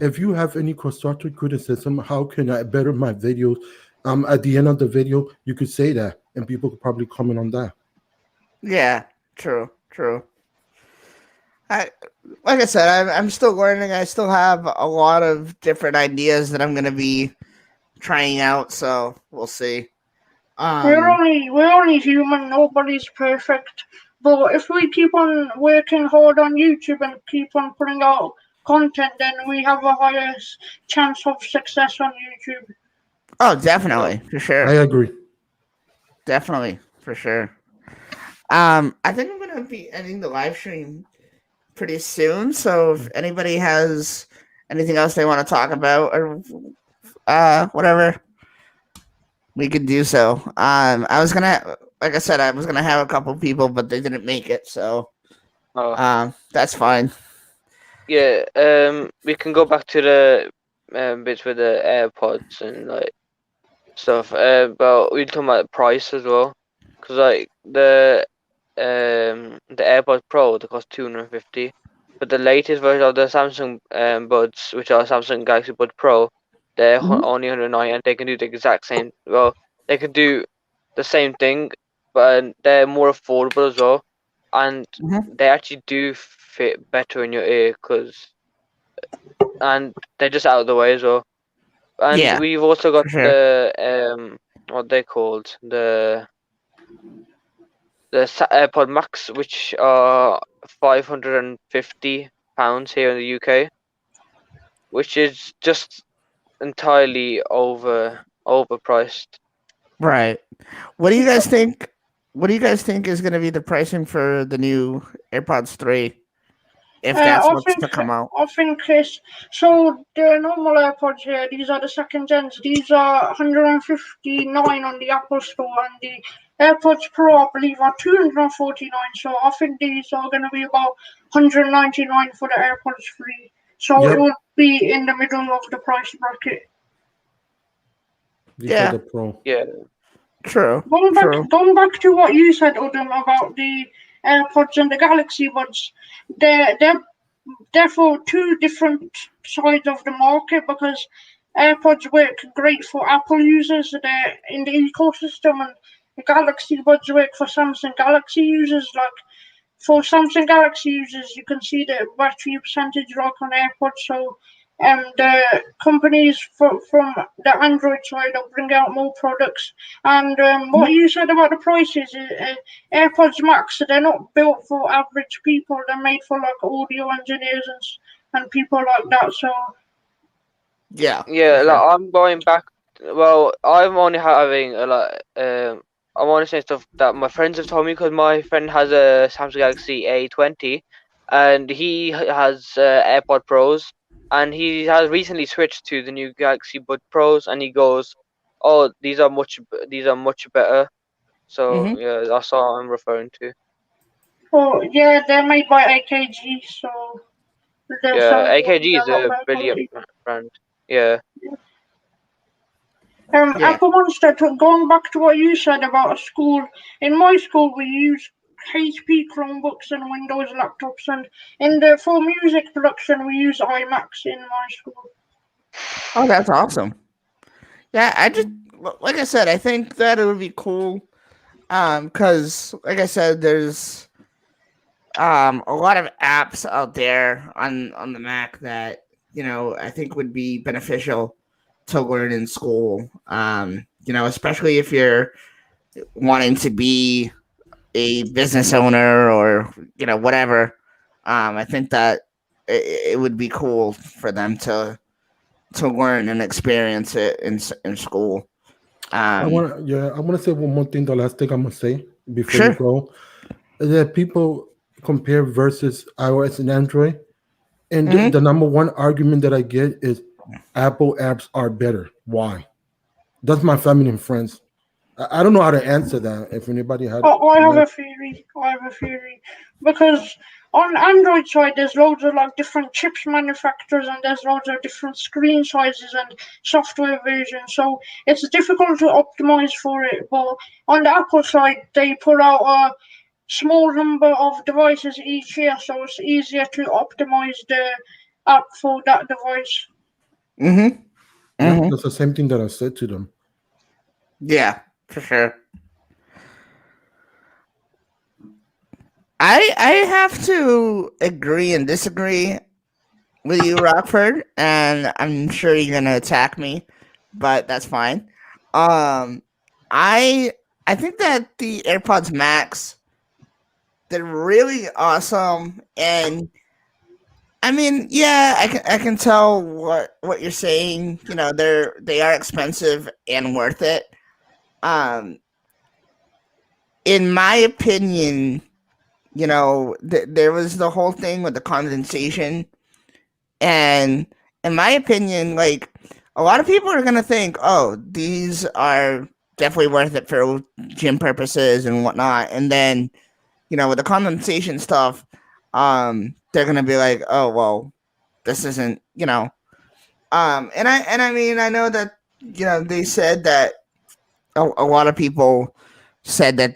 If you have any constructive criticism, how can I better my videos? At the end of the video, you could say that, and people could probably comment on that. Yeah, true. I Like I said, I'm still learning. I still have a lot of different ideas that I'm gonna be trying out. So we'll see. Um, We're only human. Nobody's perfect. But if we keep on working hard on YouTube and keep on putting out content, then we have a higher chance of success on YouTube. oh, definitely, for I sure, agree. definitely, for sure. I think I'm gonna be ending the live stream pretty soon. So if anybody has anything else they want to talk about or whatever, we could do so. I was gonna, like I said, I was gonna have a couple people, but they didn't make it, so Oh, that's fine. yeah. We can go back to the bits with the AirPods and like stuff. But we're talking about price as well, because like the AirPods Pro, they cost 250, but the latest version of the Samsung buds, which are Samsung Galaxy Bud Pro, they're Mhm. only 190, and they can do the exact same. Well, they can do the same thing, but they're more affordable as well, and Mhm. they actually do fit better in your ear, and they're just out of the way as well. And Yeah, we've also got for sure. the what they called the AirPod Max, which are £550 here in the UK, which is just entirely overpriced. Right. What do you guys think? What do you guys think is going to be the pricing for the new AirPods 3, if that's what's to come out? I think so. The normal AirPods here, these are the second gens. These are 159 on the Apple Store, and the AirPods Pro, I believe, are 249. So I think these are going to be about 199 for the AirPods 3. So it Yep, would be in the middle of the price bracket. these are Yeah, the pro. Yeah, true, Going back, true. going back to what you said, Odin, about the AirPods and the Galaxy Buds, they're for two different sides of the market, because AirPods work great for Apple users. They're in the ecosystem, and the Galaxy Buds work for Samsung Galaxy users. Like for Samsung Galaxy users, you can see the battery percentage like on AirPods. So, the companies from the Android side will bring out more products. And what you said about the prices, AirPods Max, they're not built for average people. They're made for like audio engineers and people like that. So, Yeah, for yeah. Like sure. I'm going back. Well, I'm only having a like I'm only saying stuff that my friends have told me, because my friend has a Samsung Galaxy A20, and he has AirPod Pros, and he has recently switched to the new Galaxy Bud Pros, and he goes, "Oh, these are much better." So Mhm. yeah, that's what I'm referring to. Oh, yeah, they're made by AKG, so they're Yeah, selling them. AKG is They're not a bad brilliant quality. brand. Yeah. Yeah. Apple Monster, going back to what you said about a school, in my school we use HP Chromebooks and Windows laptops, and for music production we use iMacs in my school. Oh, that's awesome. Yeah, I just like I said, I think that it would be cool. Because like I said, there's a lot of apps out there on the Mac that I think would be beneficial to learn in school. Especially if you're wanting to be a business owner or whatever. I think that it would be cool for them to learn and experience it in school. I Um, want to, yeah, I want to say one more thing. The last thing I'm gonna say before you sure. go is that people compare versus iOS and Android, and Hmm. the number one argument that I get is Apple apps are better. Why? That's my family and friends. I don't know how to answer that. If anybody had I an have a answer. theory. Because on Android side, there's loads of like different chips manufacturers, and there's loads of different screen sizes and software versions. So it's difficult to optimize for it. But on the Apple side, they put out a small number of devices each year, so it's easier to optimize the app for that device. Hmm. Yeah, Hmm. that's the same thing that I said to them. Yeah, for sure. I have to agree and disagree with you, Rockford, and I'm sure you're gonna attack me, but that's fine. Um, I I think that the AirPods Max, they're really awesome, and I mean, yeah, I can tell what you're saying. They are expensive and worth it. Um, in my opinion, there was the whole thing with the condensation. And in my opinion, like a lot of people are gonna think, oh, these are definitely worth it for gym purposes and whatnot. And then, with the condensation stuff, they're gonna be like, oh well, this isn't, and I mean I know that they said that a lot of people said that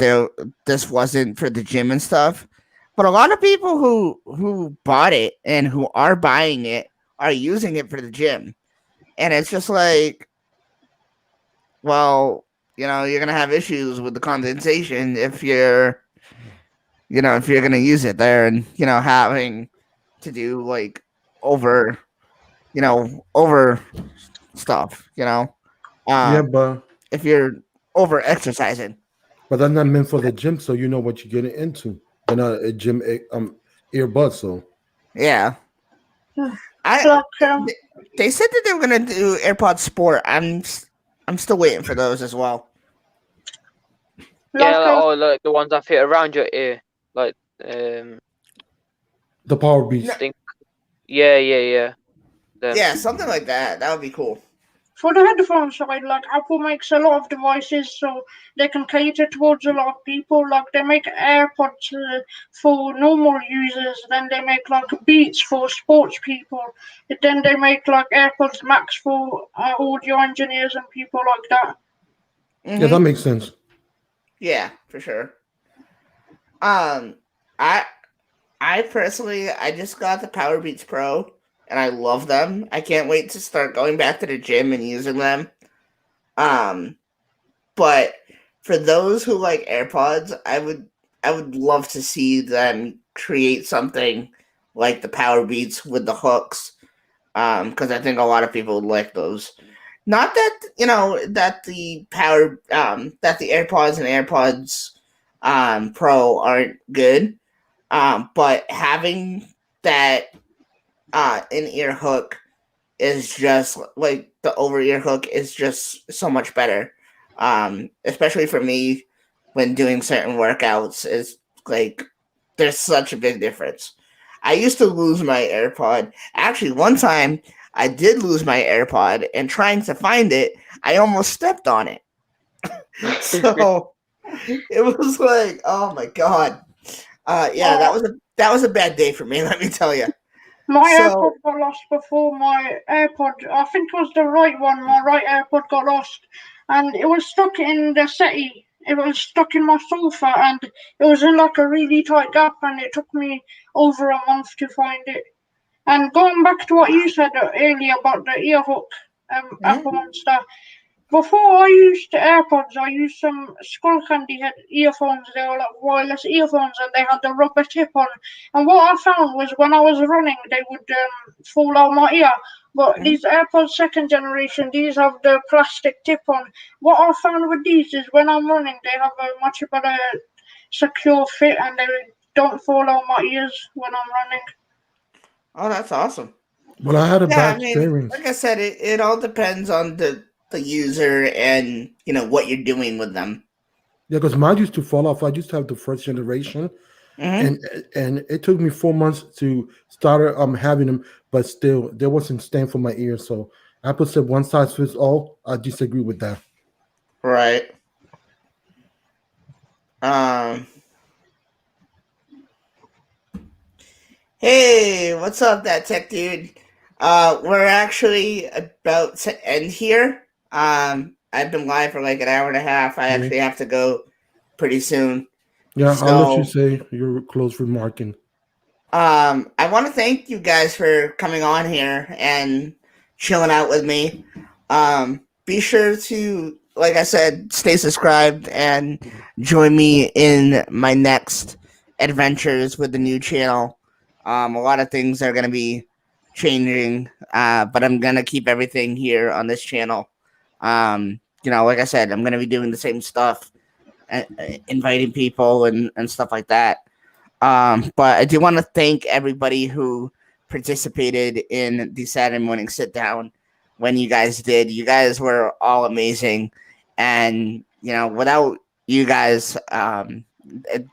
this wasn't for the gym and stuff, but a lot of people who bought it and who are buying it are using it for the gym, and it's just like, well, you're gonna have issues with the condensation if you're gonna use it there, and having to do like over over stuff, Yeah, um, but if you're over exercising. that's not meant for the gym, so you know what you're getting into. They're not a gym earbud, so Yeah. I Like, they said that they were gonna do AirPods Sport. I'm still waiting for those as well. Yeah, like uh, like the ones that fit around your ear, like the power No, beats. think. Yeah. Them. yeah, something like that. That would be cool. for the headphone side, like Apple makes a lot of devices so they can cater towards a lot of people. Like they make AirPods for normal users, then they make like Beats for sports people, then they make like AirPods Max for audio engineers and people like that. Yeah, that Hmm. makes sense. Yeah, for sure. Um, I I personally I just got the Power Beats Pro and I love them. I can't wait to start going back to the gym and using them. Um, but for those who like AirPods, I would love to see them create something like the Power Beats with the hooks. Because I think a lot of people would like those. Not that that the AirPods and AirPods Pro aren't good, but having that in ear hook is just like the over ear hook is just so much better. Especially for me when doing certain workouts is like there's such a big difference. I used to lose my AirPod. Actually, one time I did lose my AirPod and trying to find it, I almost stepped on it. So It was like, oh my god. Yeah, that was a bad day for me. Let me tell you. My So- AirPod got lost before my AirPod. I think it was the right one. My right AirPod got lost, and it was stuck in the settee. It was stuck in my sofa, and it was in like a really tight gap, and it took me over a month to find it. And going back to what you said earlier about the ear hook, Apple Monster. Before I used the AirPods, I used some Skull Candy had earphones. They were like wireless earphones, and they had the rubber tip on. And what I found was when I was running, they would fall out my ear. But these AirPods second generation, these have the plastic tip on. What I found with these is when I'm running, they have a much better secure fit, and they don't fall out my ears when I'm running. Oh, that's awesome. Well, I had a Yeah, bad I mean, experience. like I said, it all depends on the user and what you're doing with them. Yeah, because mine used to fall off. I used to have the first generation, Mhm. and it took me 4 months to start having them, but still there wasn't staying for my ears. So Apple said one size fits all. I disagree with that. Right. Um. Hey, what's up, that tech dude? We're actually about to end here. I've been live for like an hour and a half. I actually have to go pretty soon. Yeah, I'll let you So, say your close remarking. I want to thank you guys for coming on here and chilling out with me. Be sure to, like I said, stay subscribed and join me in my next adventures with the new channel. A lot of things are going to be changing, but I'm going to keep everything here on this channel. Like I said, I'm going to be doing the same stuff, inviting people and stuff like that. But I do want to thank everybody who participated in the Saturday morning sit down when you guys did. You guys were all amazing. And, without you guys,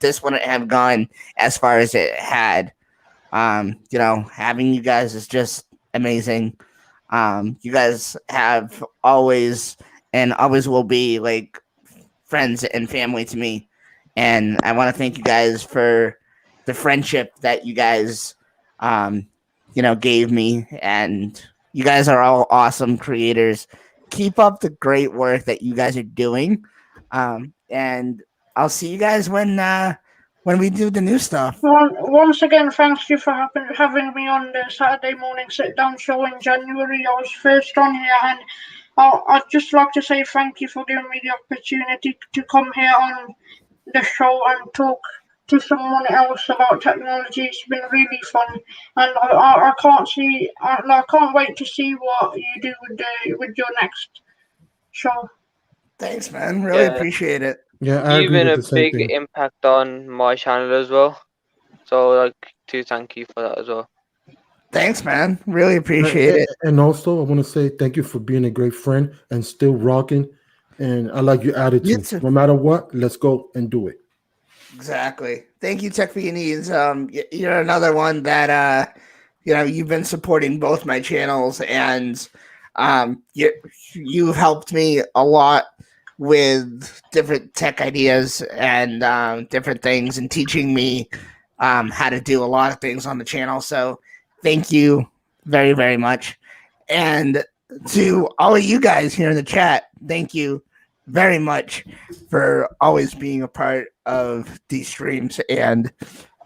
this wouldn't have gone as far as it had. Having you guys is just amazing. You guys have always and always will be like friends and family to me. And I want to thank you guys for the friendship that you guys, gave me. And you guys are all awesome creators. Keep up the great work that you guys are doing. And I'll see you guys when we do the new stuff. Once again, thank you for having me on the Saturday morning sit down show in January. I was first on here, and I'd just like to say thank you for giving me the opportunity to come here on the show and talk to someone else about technology. It's been really fun, and I can't wait to see what you do with your next show. Thanks, man. Really appreciate it. Yeah, I You've agree been with a the same big thing. impact on my channel as well. So to thank you for that as well. Thanks, man. Really appreciate it. And also, I want to say thank you for being a great friend and still rocking. And I like your You attitude. too. No matter what, let's go and do it. Exactly. Thank you, Tech Viennese. You're another one that you've been supporting both my channels, and you've helped me a lot with different tech ideas and different things, and teaching me how to do a lot of things on the channel. So thank you very, very much. And to all of you guys here in the chat, thank you very much for always being a part of these streams and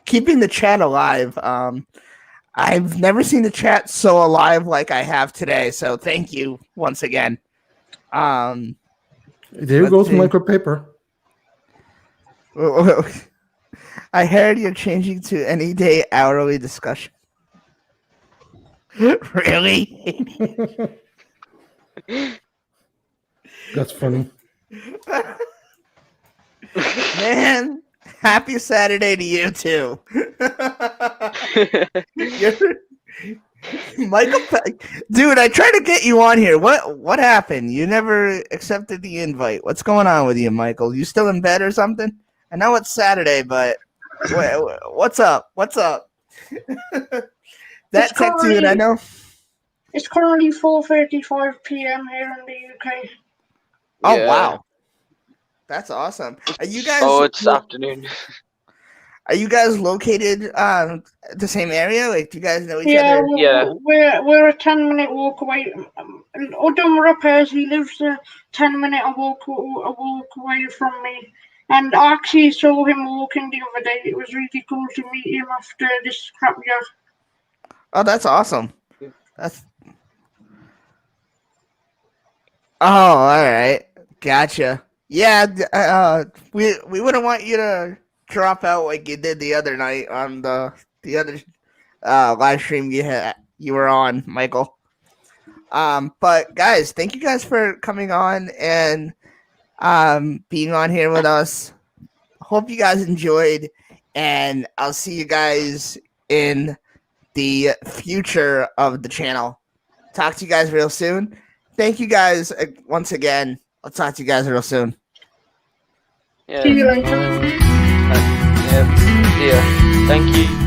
keeping the chat alive. I've never seen the chat so alive like I have today. So thank you once again. There goes micropaper. I heard you're changing to any day hourly discussion. Really? That's funny. Man, happy Saturday to you too. Michael, dude, I tried to get you on here. What happened? You never accepted the invite. What's going on with you, Michael? You still in bed or something? I know it's Saturday, but what's up? What's up? That tech dude, I know. It's currently 4:35 p.m. here in the UK. Oh wow. That's awesome. Are you guys? Oh, it's afternoon. Are you guys located the same area? Like, do you guys know each Yeah, other? Yeah. we're a 10-minute walk away. Odom Repairs, he lives a 10-minute walk away from me. And I actually saw him walking the other day. It was really cool to meet him after this crap year. Oh, that's awesome. That's. Oh, all right, gotcha. Yeah, we wouldn't want you to drop out like you did the other night on the other live stream you were on, Michael. But guys, thank you guys for coming on and being on here with us. Hope you guys enjoyed, and I'll see you guys in the future of the channel. Talk to you guys real soon. Thank you guys once again. I'll talk to you guys real soon. Yeah. See you later. Yeah. Thank you.